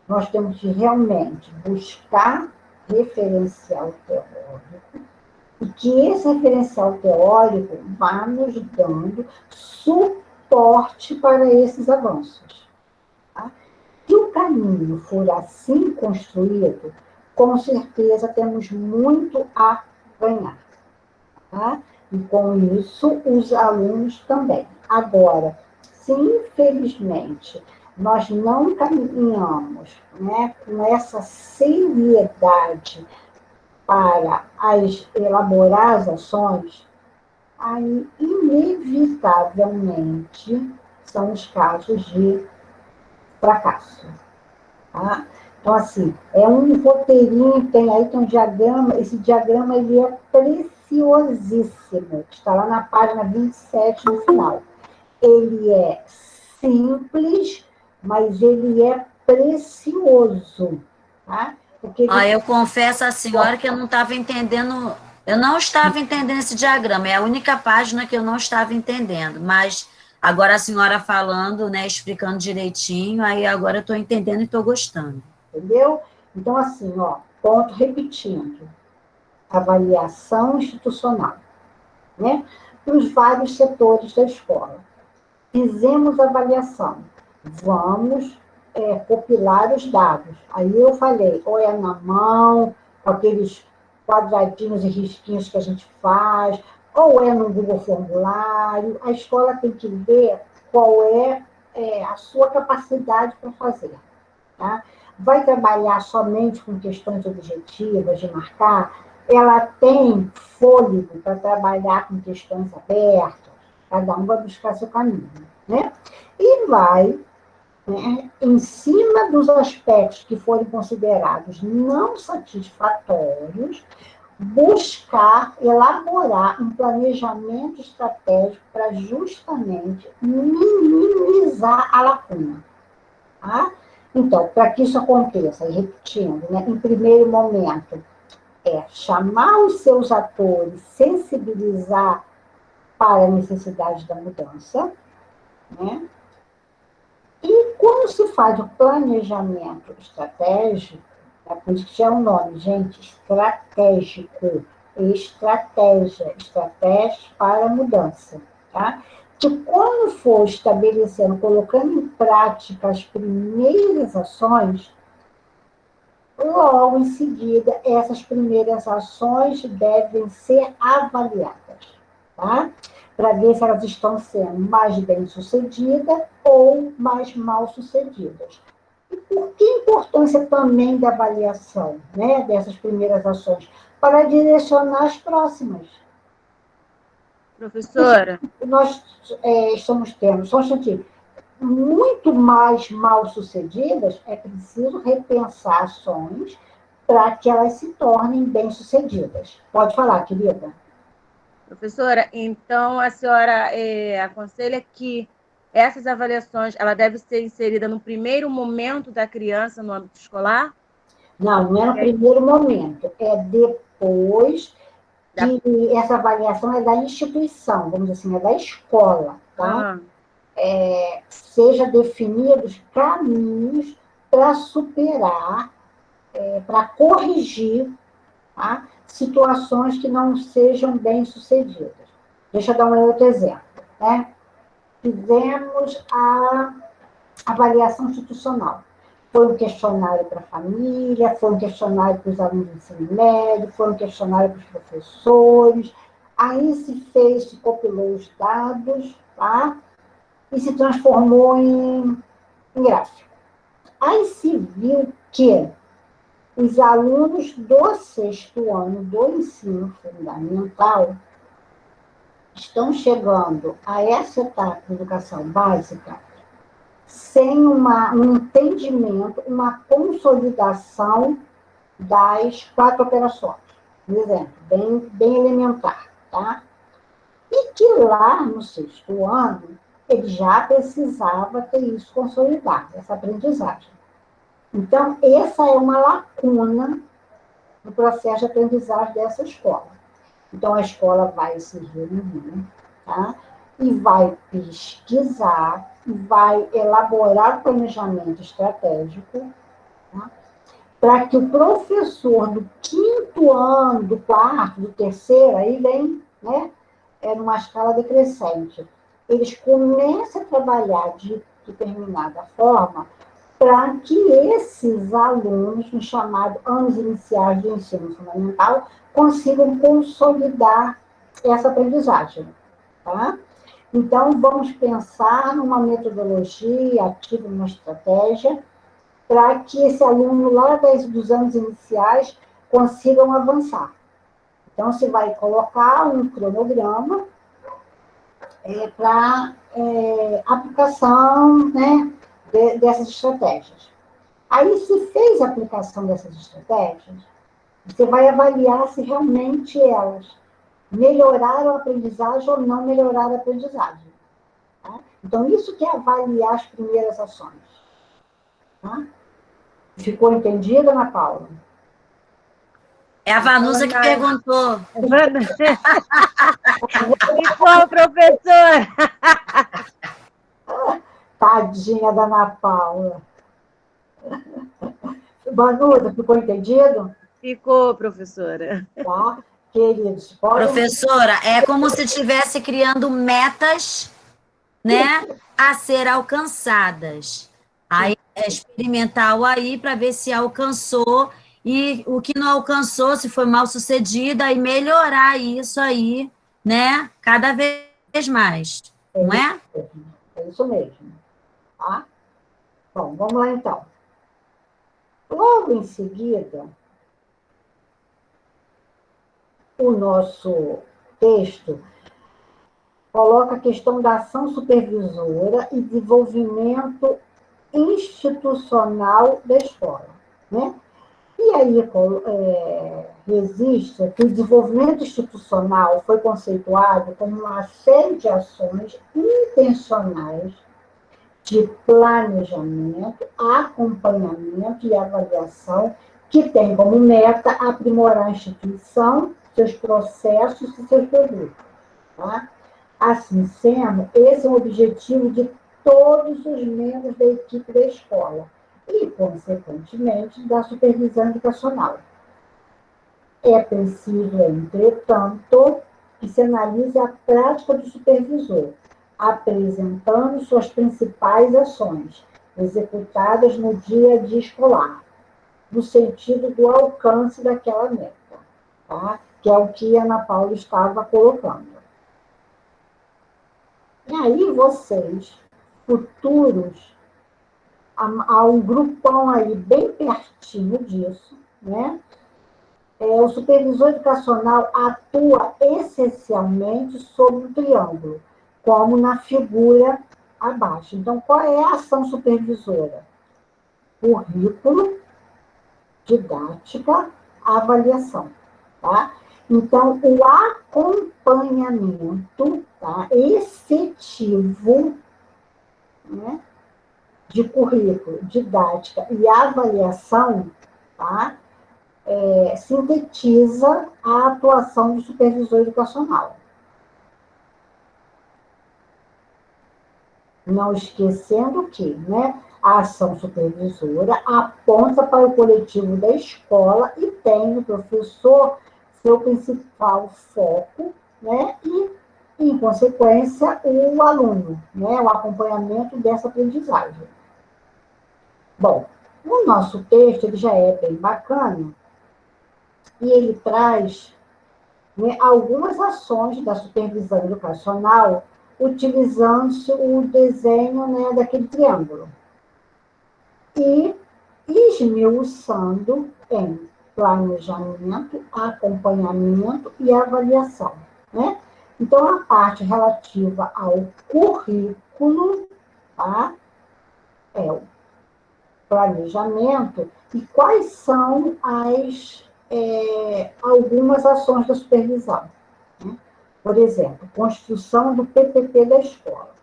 Nós temos que realmente buscar referencial teórico e que esse referencial teórico vá nos dando suporte para esses avanços. Tá? Se o caminho for assim construído, com certeza temos muito a ganhar. Tá? E com isso, os alunos também. Agora, se infelizmente nós não caminhamos, né, com essa seriedade para elaborar as ações, aí, inevitavelmente, são os casos de fracasso. Tá? Então, assim, é um roteirinho, tem um diagrama, esse diagrama ele é preciosíssimo, está lá na página 27 no final. Ele é simples, mas ele é precioso. Tá? Porque
eu confesso à senhora que eu não estava entendendo esse diagrama, é a única página que eu não estava entendendo, mas agora a senhora falando, né, explicando direitinho, aí agora eu estou entendendo e estou gostando.
Entendeu? Então, assim, ponto repetindo, avaliação institucional, né? Para os vários setores da escola. Fizemos avaliação, vamos compilar os dados. Aí eu falei, ou é na mão, com aqueles quadradinhos e risquinhos que a gente faz, ou é no Google Formulário. A escola tem que ver qual é a sua capacidade para fazer. Tá? Vai trabalhar somente com questões objetivas, de marcar, ela tem fôlego para trabalhar com questões abertas, cada um vai buscar seu caminho, né? E vai, né, em cima dos aspectos que forem considerados não satisfatórios, buscar elaborar um planejamento estratégico para justamente minimizar a lacuna. Tá? Então, para que isso aconteça, e repetindo, né, em primeiro momento, chamar os seus atores, sensibilizar para a necessidade da mudança, né? E quando se faz o planejamento estratégico, por isso que já é o nome, gente, estratégico, estratégia para a mudança, tá? Que quando for estabelecendo, colocando em prática as primeiras ações, logo em seguida, essas primeiras ações devem ser avaliadas, tá? Para ver se elas estão sendo mais bem-sucedidas ou mais mal-sucedidas. E por que a importância também da avaliação, né, dessas primeiras ações? Para direcionar as próximas.
Professora?
Nós estamos tendo, só um instantinho, muito mais mal-sucedidas, é preciso repensar ações para que elas se tornem bem-sucedidas. Pode falar, querida.
Professora, então a senhora aconselha que essas avaliações ela deve ser inserida no primeiro momento da criança no âmbito escolar?
Não é no primeiro momento, é depois que essa avaliação é da instituição, vamos dizer assim, é da escola, tá? Seja definidos caminhos para superar, para corrigir, tá? Situações que não sejam bem-sucedidas. Deixa eu dar um outro exemplo, né? fizemos a avaliação institucional. Foi um questionário para a família, foi um questionário para os alunos do ensino médio, foi um questionário para os professores. Aí se compilou os dados, tá? E se transformou em gráfico. Aí se viu que os alunos do 6º ano do ensino fundamental estão chegando a essa etapa de educação básica sem um entendimento, uma consolidação das 4 operações. Por exemplo, bem elementar, tá? E que lá no 6º ano, ele já precisava ter isso consolidado, essa aprendizagem. Então, essa é uma lacuna no processo de aprendizagem dessa escola. Então, a escola vai se reunir, tá? E vai pesquisar, vai elaborar o planejamento estratégico, tá? Para que o professor do 5º ano, do 4º, do 3º, aí vem, né, numa escala decrescente, eles comecem a trabalhar de determinada forma para que esses alunos, no chamado anos iniciais do ensino fundamental, consigam consolidar essa aprendizagem, tá? Então, vamos pensar numa metodologia ativa, numa estratégia, para que esse aluno, lá dos anos iniciais, consigam avançar. Então, se vai colocar um cronograma para aplicação, né, dessas estratégias. Aí, se fez a aplicação dessas estratégias, você vai avaliar se realmente elas melhoraram a aprendizagem ou não melhoraram a aprendizagem. Tá? Então, isso que é avaliar as primeiras ações. Tá? Ficou entendido, Ana Paula?
É a Vanusa que perguntou.
Ficou, professora.
Tadinha da Ana Paula. Vanusa, ficou entendido?
Ficou, professora.
Tá? Queridos, podem...
Professora, é como se estivesse criando metas, né, a ser alcançadas. Aí é experimental aí para ver se alcançou e o que não alcançou, se foi mal sucedida, e melhorar isso aí, né, cada vez mais, não é?
É isso mesmo. Tá? Bom, vamos lá então. Logo em seguida, o nosso texto coloca a questão da ação supervisora e desenvolvimento institucional da escola, né? E aí existe que o desenvolvimento institucional foi conceituado como uma série de ações intencionais de planejamento, acompanhamento e avaliação que tem como meta aprimorar a instituição, seus processos e seus produtos. Tá? Assim sendo, esse é o objetivo de todos os membros da equipe da escola e, consequentemente, da supervisão educacional. É preciso, entretanto, que se analise a prática do supervisor, apresentando suas principais ações, executadas no dia a dia escolar, no sentido do alcance daquela meta, tá? Que é o que a Ana Paula estava colocando. E aí vocês, futuros, há um grupão aí bem pertinho disso, né? O supervisor educacional atua essencialmente sobre o triângulo, como na figura abaixo. Então, qual é a ação supervisora? Currículo, didática, avaliação, tá? Então, o acompanhamento, tá, efetivo, né, de currículo, didática e avaliação, tá, sintetiza a atuação do supervisor educacional. Não esquecendo que, né, a ação supervisora aponta para o coletivo da escola e tem no professor seu principal foco, né, e e, em consequência, o aluno, né, o acompanhamento dessa aprendizagem. Bom, o nosso texto ele já é bem bacana e ele traz, né, algumas ações da supervisão educacional utilizando-se o desenho, né, daquele triângulo e esmiuçando em planejamento, acompanhamento e avaliação, né? Então, a parte relativa ao currículo, tá? É o planejamento e quais são algumas ações da supervisão, né? Por exemplo, construção do PPP da escola.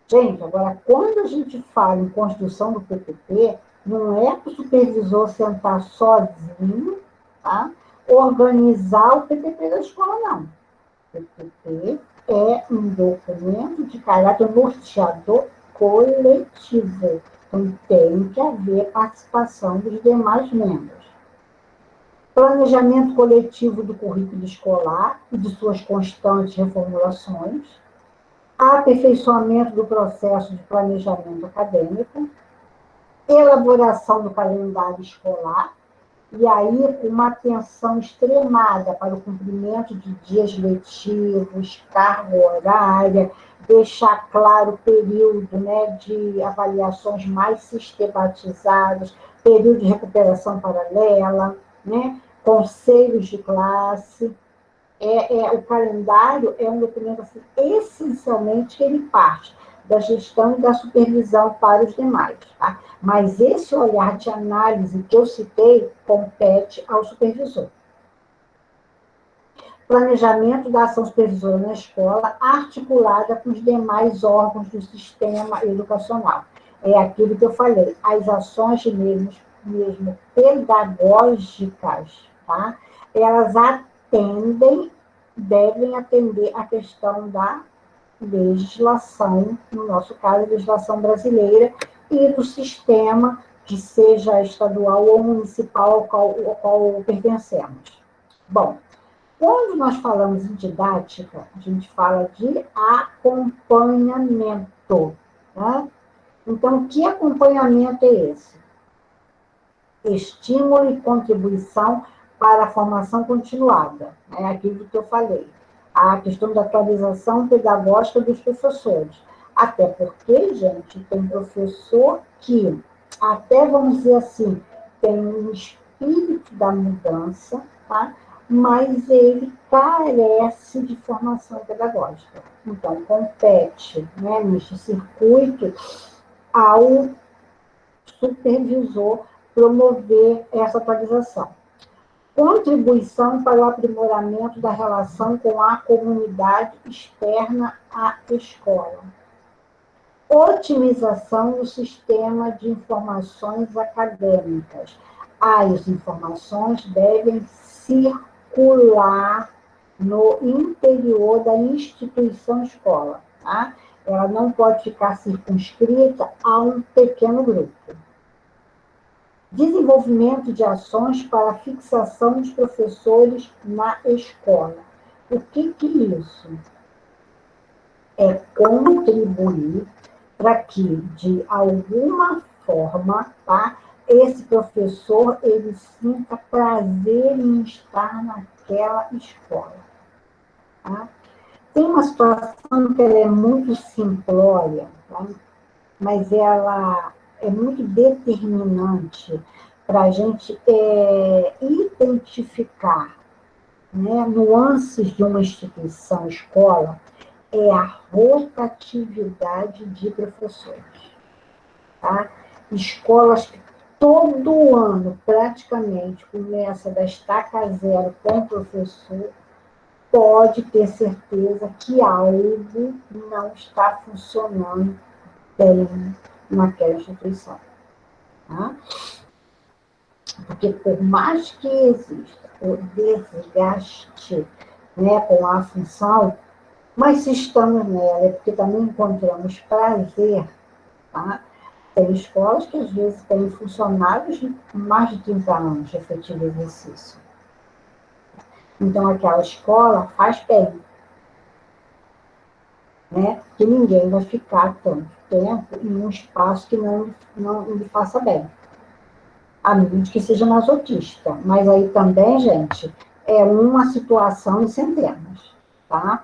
Gente, agora, quando a gente fala em construção do PPP, não é para o supervisor sentar sozinho, tá? Organizar o PPP da escola, não. O PPP é um documento de caráter norteador coletivo. Então, tem que haver participação dos demais membros. Planejamento coletivo do currículo escolar e de suas constantes reformulações. Aperfeiçoamento do processo de planejamento acadêmico. Elaboração do calendário escolar. E aí, com uma atenção extremada para o cumprimento de dias letivos, carga horária, deixar claro o período, né, de avaliações mais sistematizadas, período de recuperação paralela, né, conselhos de classe. O calendário é um documento, assim, essencialmente, que ele parte da gestão e da supervisão para os demais, tá? Mas esse olhar de análise que eu citei compete ao supervisor. Planejamento da ação supervisora na escola, articulada com os demais órgãos do sistema educacional. É aquilo que eu falei, as ações mesmo pedagógicas, tá? Elas devem atender à questão da legislação, no nosso caso, a legislação brasileira, e do sistema, que seja estadual ou municipal ao qual pertencemos. Bom, quando nós falamos em didática, a gente fala de acompanhamento, né? Então, que acompanhamento é esse? Estímulo e contribuição para a formação continuada, é aquilo que eu falei. A questão da atualização pedagógica dos professores. Até porque, gente, tem professor que, até vamos dizer assim, tem um espírito da mudança, tá? Mas ele carece de formação pedagógica. Então, compete, né, neste circuito ao supervisor promover essa atualização. Contribuição para o aprimoramento da relação com a comunidade externa à escola. Otimização do sistema de informações acadêmicas. As informações devem circular no interior da instituição escola, tá? Ela não pode ficar circunscrita a um pequeno grupo. Desenvolvimento de ações para a fixação dos professores na escola. O que é isso? É contribuir para que, de alguma forma, tá, esse professor ele sinta prazer em estar naquela escola. Tá? Tem uma situação que ela é muito simplória, tá? Mas ela é muito determinante para a gente identificar, né, nuances de uma instituição, escola, é a rotatividade de professores. Tá? Escolas que todo ano, praticamente, começa da estaca zero com o professor, pode ter certeza que algo não está funcionando bem naquela instituição. Tá? Porque por mais que exista o desgaste, né, com a função, mas se estamos nela é porque também encontramos prazer, tá? Tem escolas que às vezes têm funcionários de mais de 30 anos de efetivo exercício. Então aquela escola faz bem. né? Que ninguém vai ficar tanto tempo em um espaço que não lhe faça bem. A menos que seja masoquista. Mas aí também, gente, é uma situação em centenas, tá?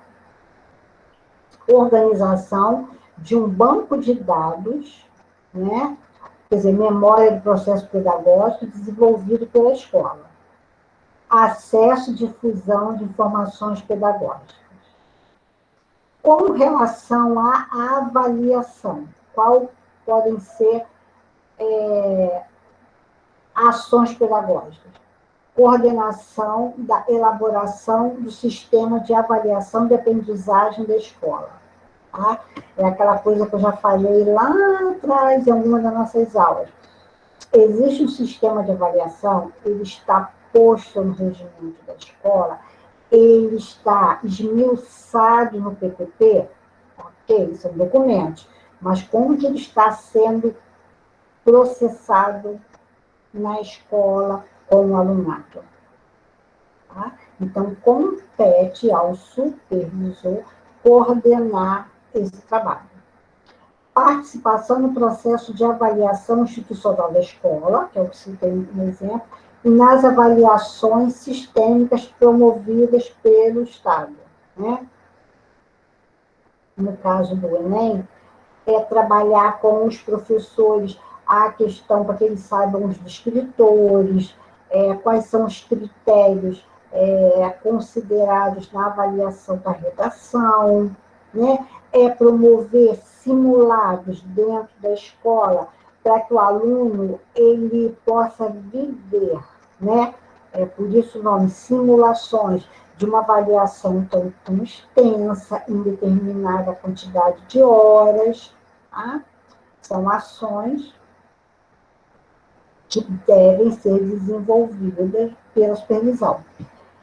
Organização de um banco de dados, né? Quer dizer, memória do processo pedagógico desenvolvido pela escola. Acesso e difusão de informações pedagógicas. Com relação à avaliação, qual podem ser ações pedagógicas? Coordenação da elaboração do sistema de avaliação de aprendizagem da escola. Tá? É aquela coisa que eu já falei lá atrás, em alguma das nossas aulas. Existe um sistema de avaliação, ele está posto no regimento da escola, ele está esmiuçado no PPP, ok, são documentos, mas como que ele está sendo processado na escola com o alunato? Tá? Então, compete ao supervisor coordenar esse trabalho. Participação no processo de avaliação institucional da escola, que é o que se tem no exemplo, e nas avaliações sistêmicas promovidas pelo Estado. Né? No caso do Enem, é trabalhar com os professores a questão para que eles saibam os descritores, quais são os critérios considerados na avaliação da redação, né? Promover simulados dentro da escola para que o aluno ele possa viver, né? Por isso o nome simulações de uma avaliação tão extensa, em determinada quantidade de horas, tá? São ações que devem ser desenvolvidas pela supervisão.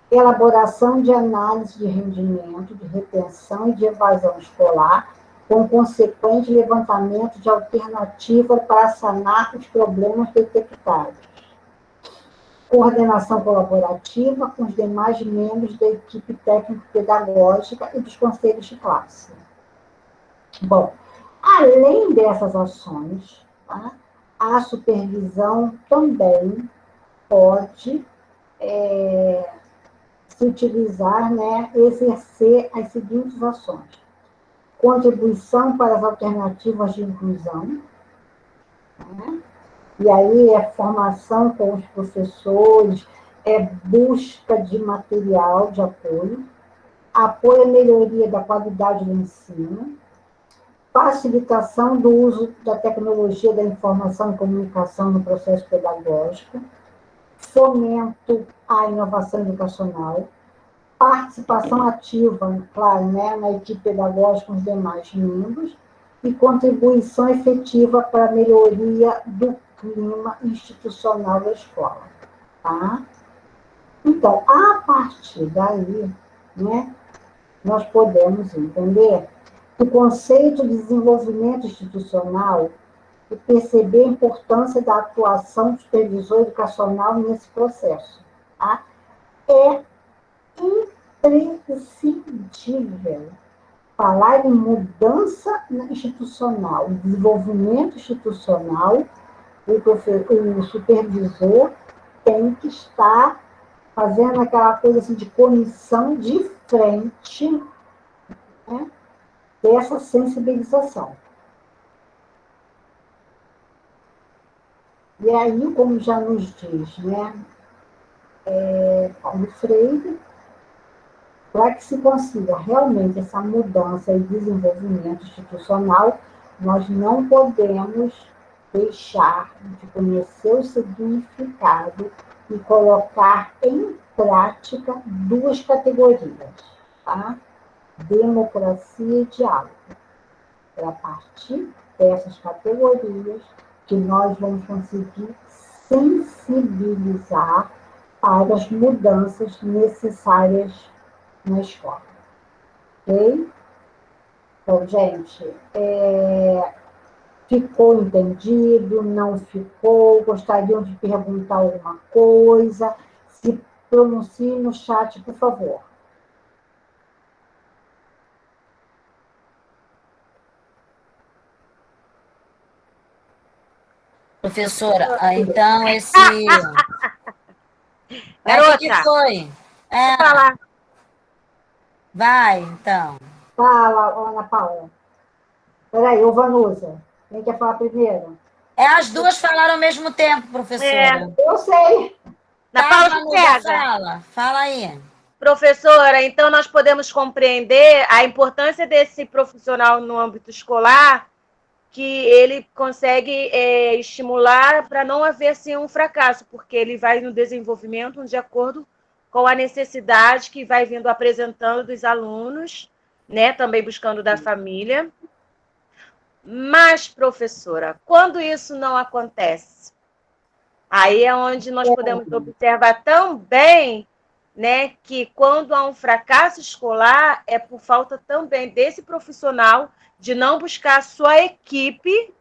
Elaboração de análise de rendimento, de retenção e de evasão escolar, com consequente levantamento de alternativa para sanar os problemas detectados. Coordenação colaborativa com os demais membros da equipe técnico-pedagógica e dos conselhos de classe. Bom, além dessas ações, tá, a supervisão também pode se utilizar, né, exercer as seguintes ações. Contribuição para as alternativas de inclusão, né? E aí formação com os professores, busca de material de apoio, apoio à melhoria da qualidade do ensino, facilitação do uso da tecnologia da informação e comunicação no processo pedagógico, fomento à inovação educacional, participação ativa, claro, né, na equipe pedagógica com os demais membros, e contribuição efetiva para a melhoria do clima institucional da escola. Tá? Então, a partir daí, né, nós podemos entender o conceito de desenvolvimento institucional e perceber a importância da atuação do supervisor educacional nesse processo. Tá? É imprescindível falar em mudança institucional, desenvolvimento institucional, o supervisor tem que estar fazendo aquela coisa assim, de comissão de frente, né, dessa sensibilização. E aí, como já nos diz, né, Paulo Freire, para que se consiga realmente essa mudança e desenvolvimento institucional, nós não podemos deixar de conhecer o significado e colocar em prática duas categorias, tá? Democracia e diálogo. É a partir dessas categorias que nós vamos conseguir sensibilizar para as mudanças necessárias na escola. Ok? Então, gente, ficou entendido? Não ficou? Gostariam de perguntar alguma coisa? Se pronuncie no chat, por favor.
Professora, então esse...
Garota,
O que foi?
deixa eu falar.
Vai, então.
Fala, Ana Paula. Peraí, ô Vanusa, quem quer falar primeiro?
As duas falaram ao mesmo tempo, professora.
Eu sei.
Na
Tá,
Paula
Vanusa,
pega.
fala aí.
Professora, então nós podemos compreender a importância desse profissional no âmbito escolar, que ele consegue estimular para não haver assim, um fracasso, porque ele vai no desenvolvimento de acordo com a necessidade que vai vindo apresentando dos alunos, né, também buscando da família. Mas, professora, quando isso não acontece, aí é onde nós podemos observar também, né, que quando há um fracasso escolar é por falta também desse profissional de não buscar a sua equipe,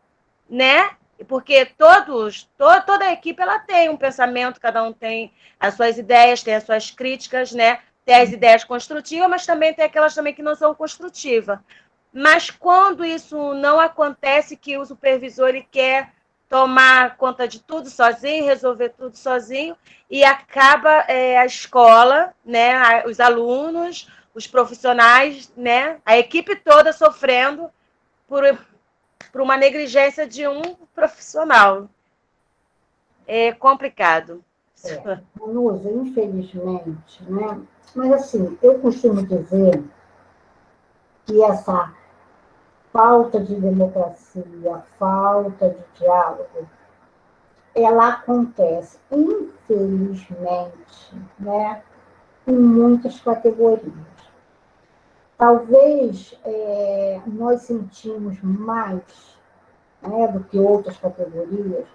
né? Porque toda a equipe ela tem um pensamento, cada um tem as suas ideias, tem as suas críticas, né? Tem as ideias construtivas, mas também tem aquelas também que não são construtivas. Mas quando isso não acontece, que o supervisor ele quer tomar conta de tudo sozinho, resolver tudo sozinho, e acaba a escola, né, os alunos, os profissionais, né, a equipe toda sofrendo por uma negligência de um profissional. É complicado.
Vanusa, infelizmente, né? Mas assim, eu costumo dizer que essa falta de democracia, falta de diálogo, ela acontece, infelizmente, né, em muitas categorias. Talvez nós sentimos mais, né, do que outras categorias,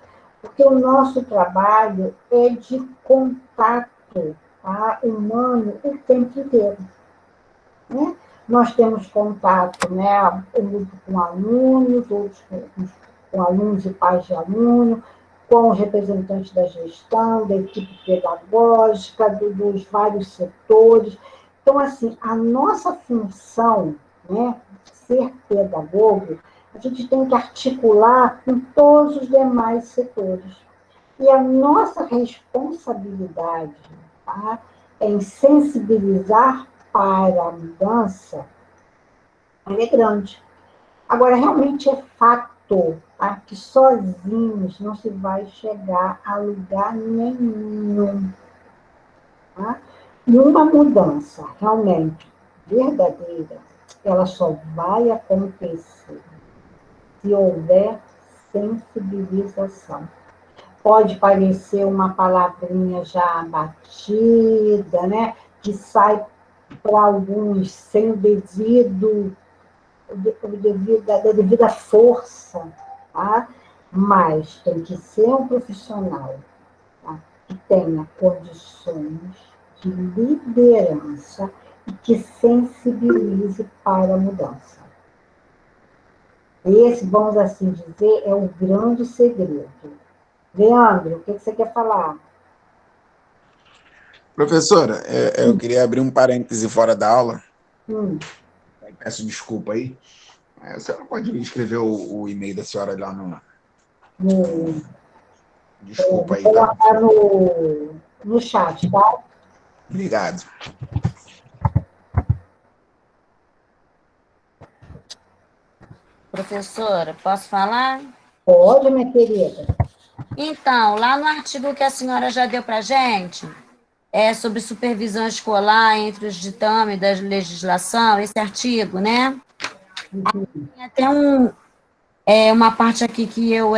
porque o nosso trabalho é de contato, tá, humano o tempo inteiro. Né? Nós temos contato, né, com alunos, outros com alunos e pais de aluno, com os representantes da gestão, da equipe pedagógica, dos vários setores. Então, assim, a nossa função, né, ser pedagogo, a gente tem que articular com todos os demais setores. E a nossa responsabilidade, tá, é em sensibilizar para a mudança, ela é grande. Agora, realmente é fato, tá, que sozinhos não se vai chegar a lugar nenhum. Tá? E uma mudança realmente verdadeira, ela só vai acontecer se houver sensibilização. Pode parecer uma palavrinha já batida, né? Que sai para alguns sem a devida força, tá? Mas tem que ser um profissional, tá, que tenha condições de liderança e que sensibilize para a mudança. Esse, vamos assim dizer, é o grande segredo. Leandro, o que você quer falar?
Professora, eu queria abrir um parêntese fora da aula. Peço desculpa aí. A senhora pode escrever o e-mail da senhora lá no... Desculpa aí,
Vou
tá?
colocar no chat, tá?
Obrigado.
Professora, posso falar?
Pode, minha querida.
Então, lá no artigo que a senhora já deu para a gente, sobre supervisão escolar entre os ditames da legislação, esse artigo, né? Tem até uma parte aqui que eu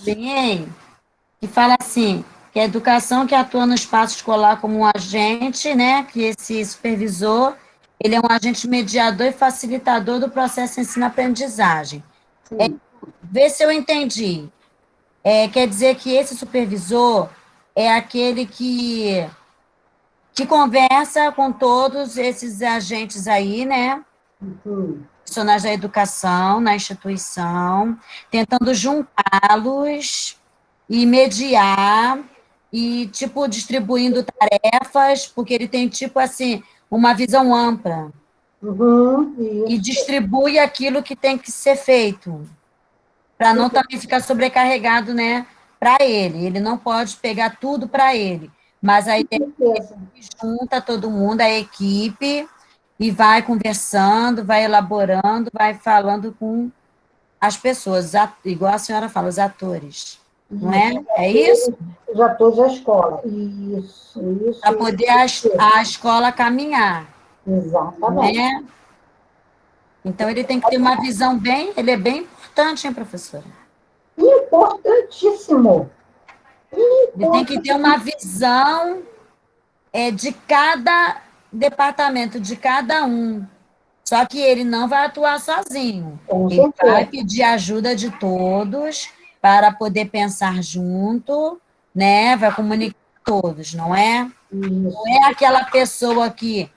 ganhei, que fala assim, que a educação que atua no espaço escolar como um agente, né? Que esse supervisor, ele é um agente mediador e facilitador do processo de ensino-aprendizagem. Vê se eu entendi. Quer dizer que esse supervisor é aquele que conversa com todos esses agentes aí, né? Profissionais da educação, na instituição, tentando juntá-los e mediar, e, tipo, distribuindo tarefas, porque ele tem, tipo, assim, uma visão ampla. E distribui aquilo que tem que ser feito. para não também ficar sobrecarregado, né, para ele. Ele não pode pegar tudo para ele. Mas aí ele junta todo mundo, a equipe, e vai conversando, vai elaborando, vai falando com as pessoas, igual a senhora fala, os atores. Não é? É isso?
Os atores da escola. Isso.
Para poder a escola caminhar.
Exatamente.
Né? Então, ele tem que ter uma visão ele é bem importante, hein, professora?
Importantíssimo.
Ele tem que ter uma visão de cada departamento, de cada um. Só que ele não vai atuar sozinho. Ele vai pedir ajuda de todos para poder pensar junto, né? Vai comunicar todos, não é? Não é aquela pessoa que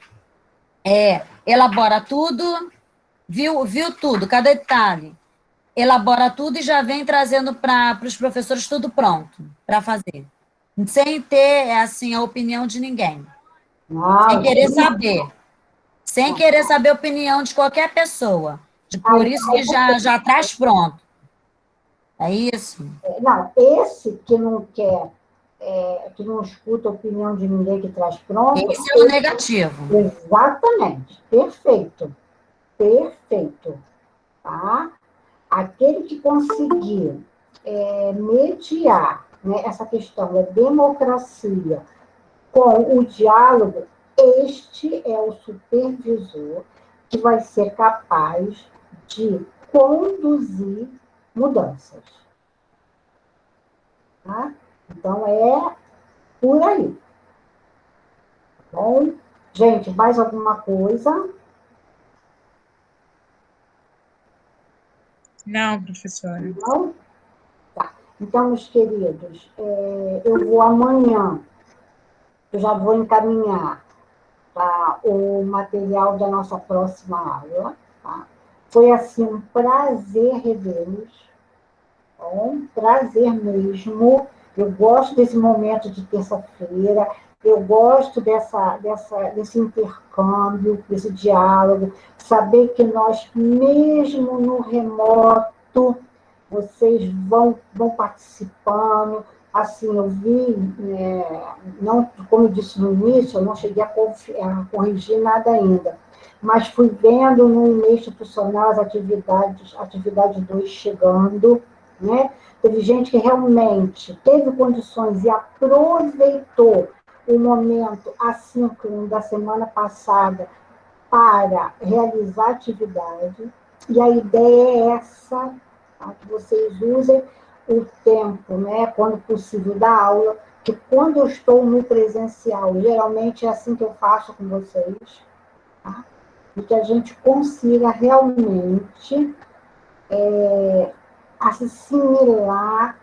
elabora tudo, viu tudo, cada detalhe. Elabora tudo e já vem trazendo para os professores tudo pronto para fazer. Sem ter, assim, a opinião de ninguém. Sem querer saber. Sem querer saber a opinião de qualquer pessoa. Por isso que já traz pronto. É isso?
Não, esse que não quer, que não escuta a opinião de ninguém, que traz pronto...
Esse é o negativo.
Exatamente. Perfeito. Perfeito. Tá? Aquele que conseguir mediar, né, essa questão da democracia com o diálogo, este é o supervisor que vai ser capaz de conduzir mudanças. Tá? Então, é por aí. Bom, gente, mais alguma coisa?
Não, professora.
Não? Tá. Então, meus queridos, eu vou amanhã, eu já vou encaminhar, tá, o material da nossa próxima aula. Tá? Foi, assim, um prazer revê-los. Um prazer mesmo. Eu gosto desse momento de terça-feira, eu gosto desse intercâmbio, desse diálogo, saber que nós, mesmo no remoto, vocês vão participando. Assim, eu vi, não, como eu disse no início, eu não cheguei a corrigir nada ainda, mas fui vendo no e-mail institucional as atividade 2 chegando, né? Teve gente que realmente teve condições e aproveitou o momento assíncrono da semana passada para realizar atividade, e a ideia é essa, tá? Que vocês usem o tempo, né, quando possível, da aula, que quando eu estou no presencial, geralmente é assim que eu faço com vocês, tá? E que a gente consiga realmente assimilar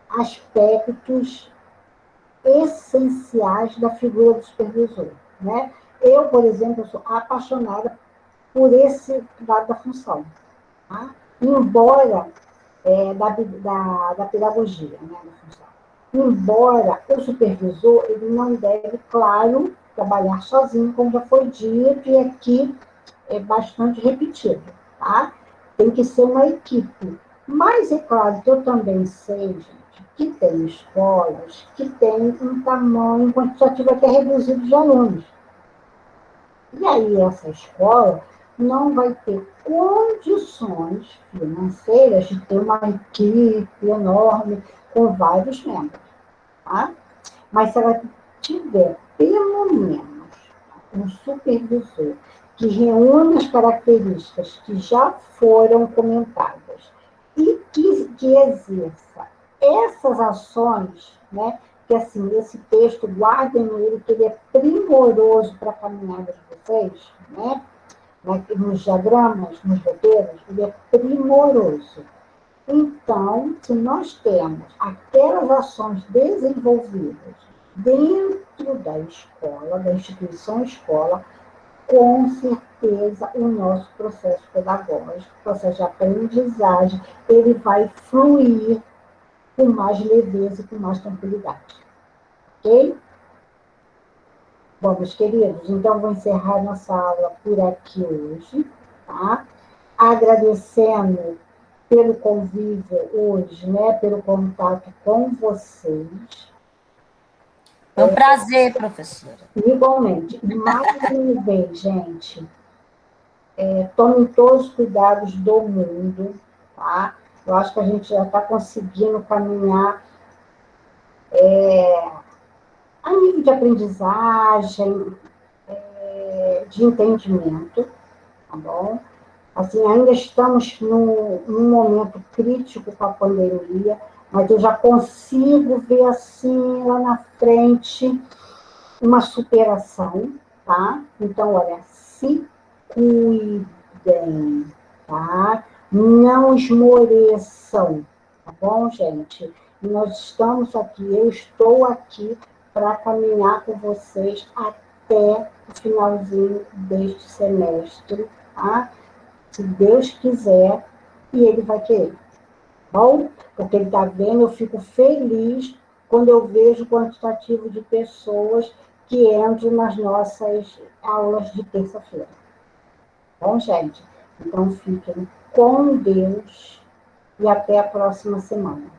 aspectos essenciais da figura do supervisor, né? Eu, por exemplo, sou apaixonada por esse lado da função, tá? Embora da pedagogia, né, da função. Embora o supervisor, ele não deve, claro, trabalhar sozinho, como já foi dito, e aqui é bastante repetido, tá? Tem que ser uma equipe. Mas é claro que eu também sei, gente, que tem escolas que têm um tamanho quantitativo até reduzido de alunos. E aí essa escola não vai ter condições financeiras de ter uma equipe enorme com vários membros, tá? Mas se ela tiver, pelo menos, um supervisor que reúne as características que já foram comentadas e que exerça essas ações, né? Que, assim, esse texto, guardem ele, que ele é primoroso para a caminhada de vocês, né? Nos diagramas, nos roteiros, ele é primoroso. Então, se nós temos aquelas ações desenvolvidas dentro da escola, da instituição escola, com certeza o nosso processo pedagógico, processo de aprendizagem, ele vai fluir com mais leveza e com mais tranquilidade. Ok? Bom, meus queridos, então vou encerrar nossa aula por aqui hoje, tá? Agradecendo pelo convívio hoje, né, pelo contato com vocês.
Foi um prazer, professora.
Igualmente. Mais uma vez, gente, tomem todos os cuidados do mundo, tá? Eu acho que a gente já está conseguindo caminhar a nível de aprendizagem, de entendimento, tá bom? Assim, ainda estamos num momento crítico com a pandemia, mas eu já consigo ver, assim, lá na frente, uma superação, tá? Então, olha, se cuidem, tá? Não esmoreçam, tá bom, gente? Nós estamos aqui, eu estou aqui para caminhar com vocês até o finalzinho deste semestre, tá? Se Deus quiser, e Ele vai querer. Bom, porque Ele está vendo, eu fico feliz quando eu vejo o quantitativo de pessoas que entram nas nossas aulas de terça-feira. Bom, gente? Então, fiquem com Deus e até a próxima semana.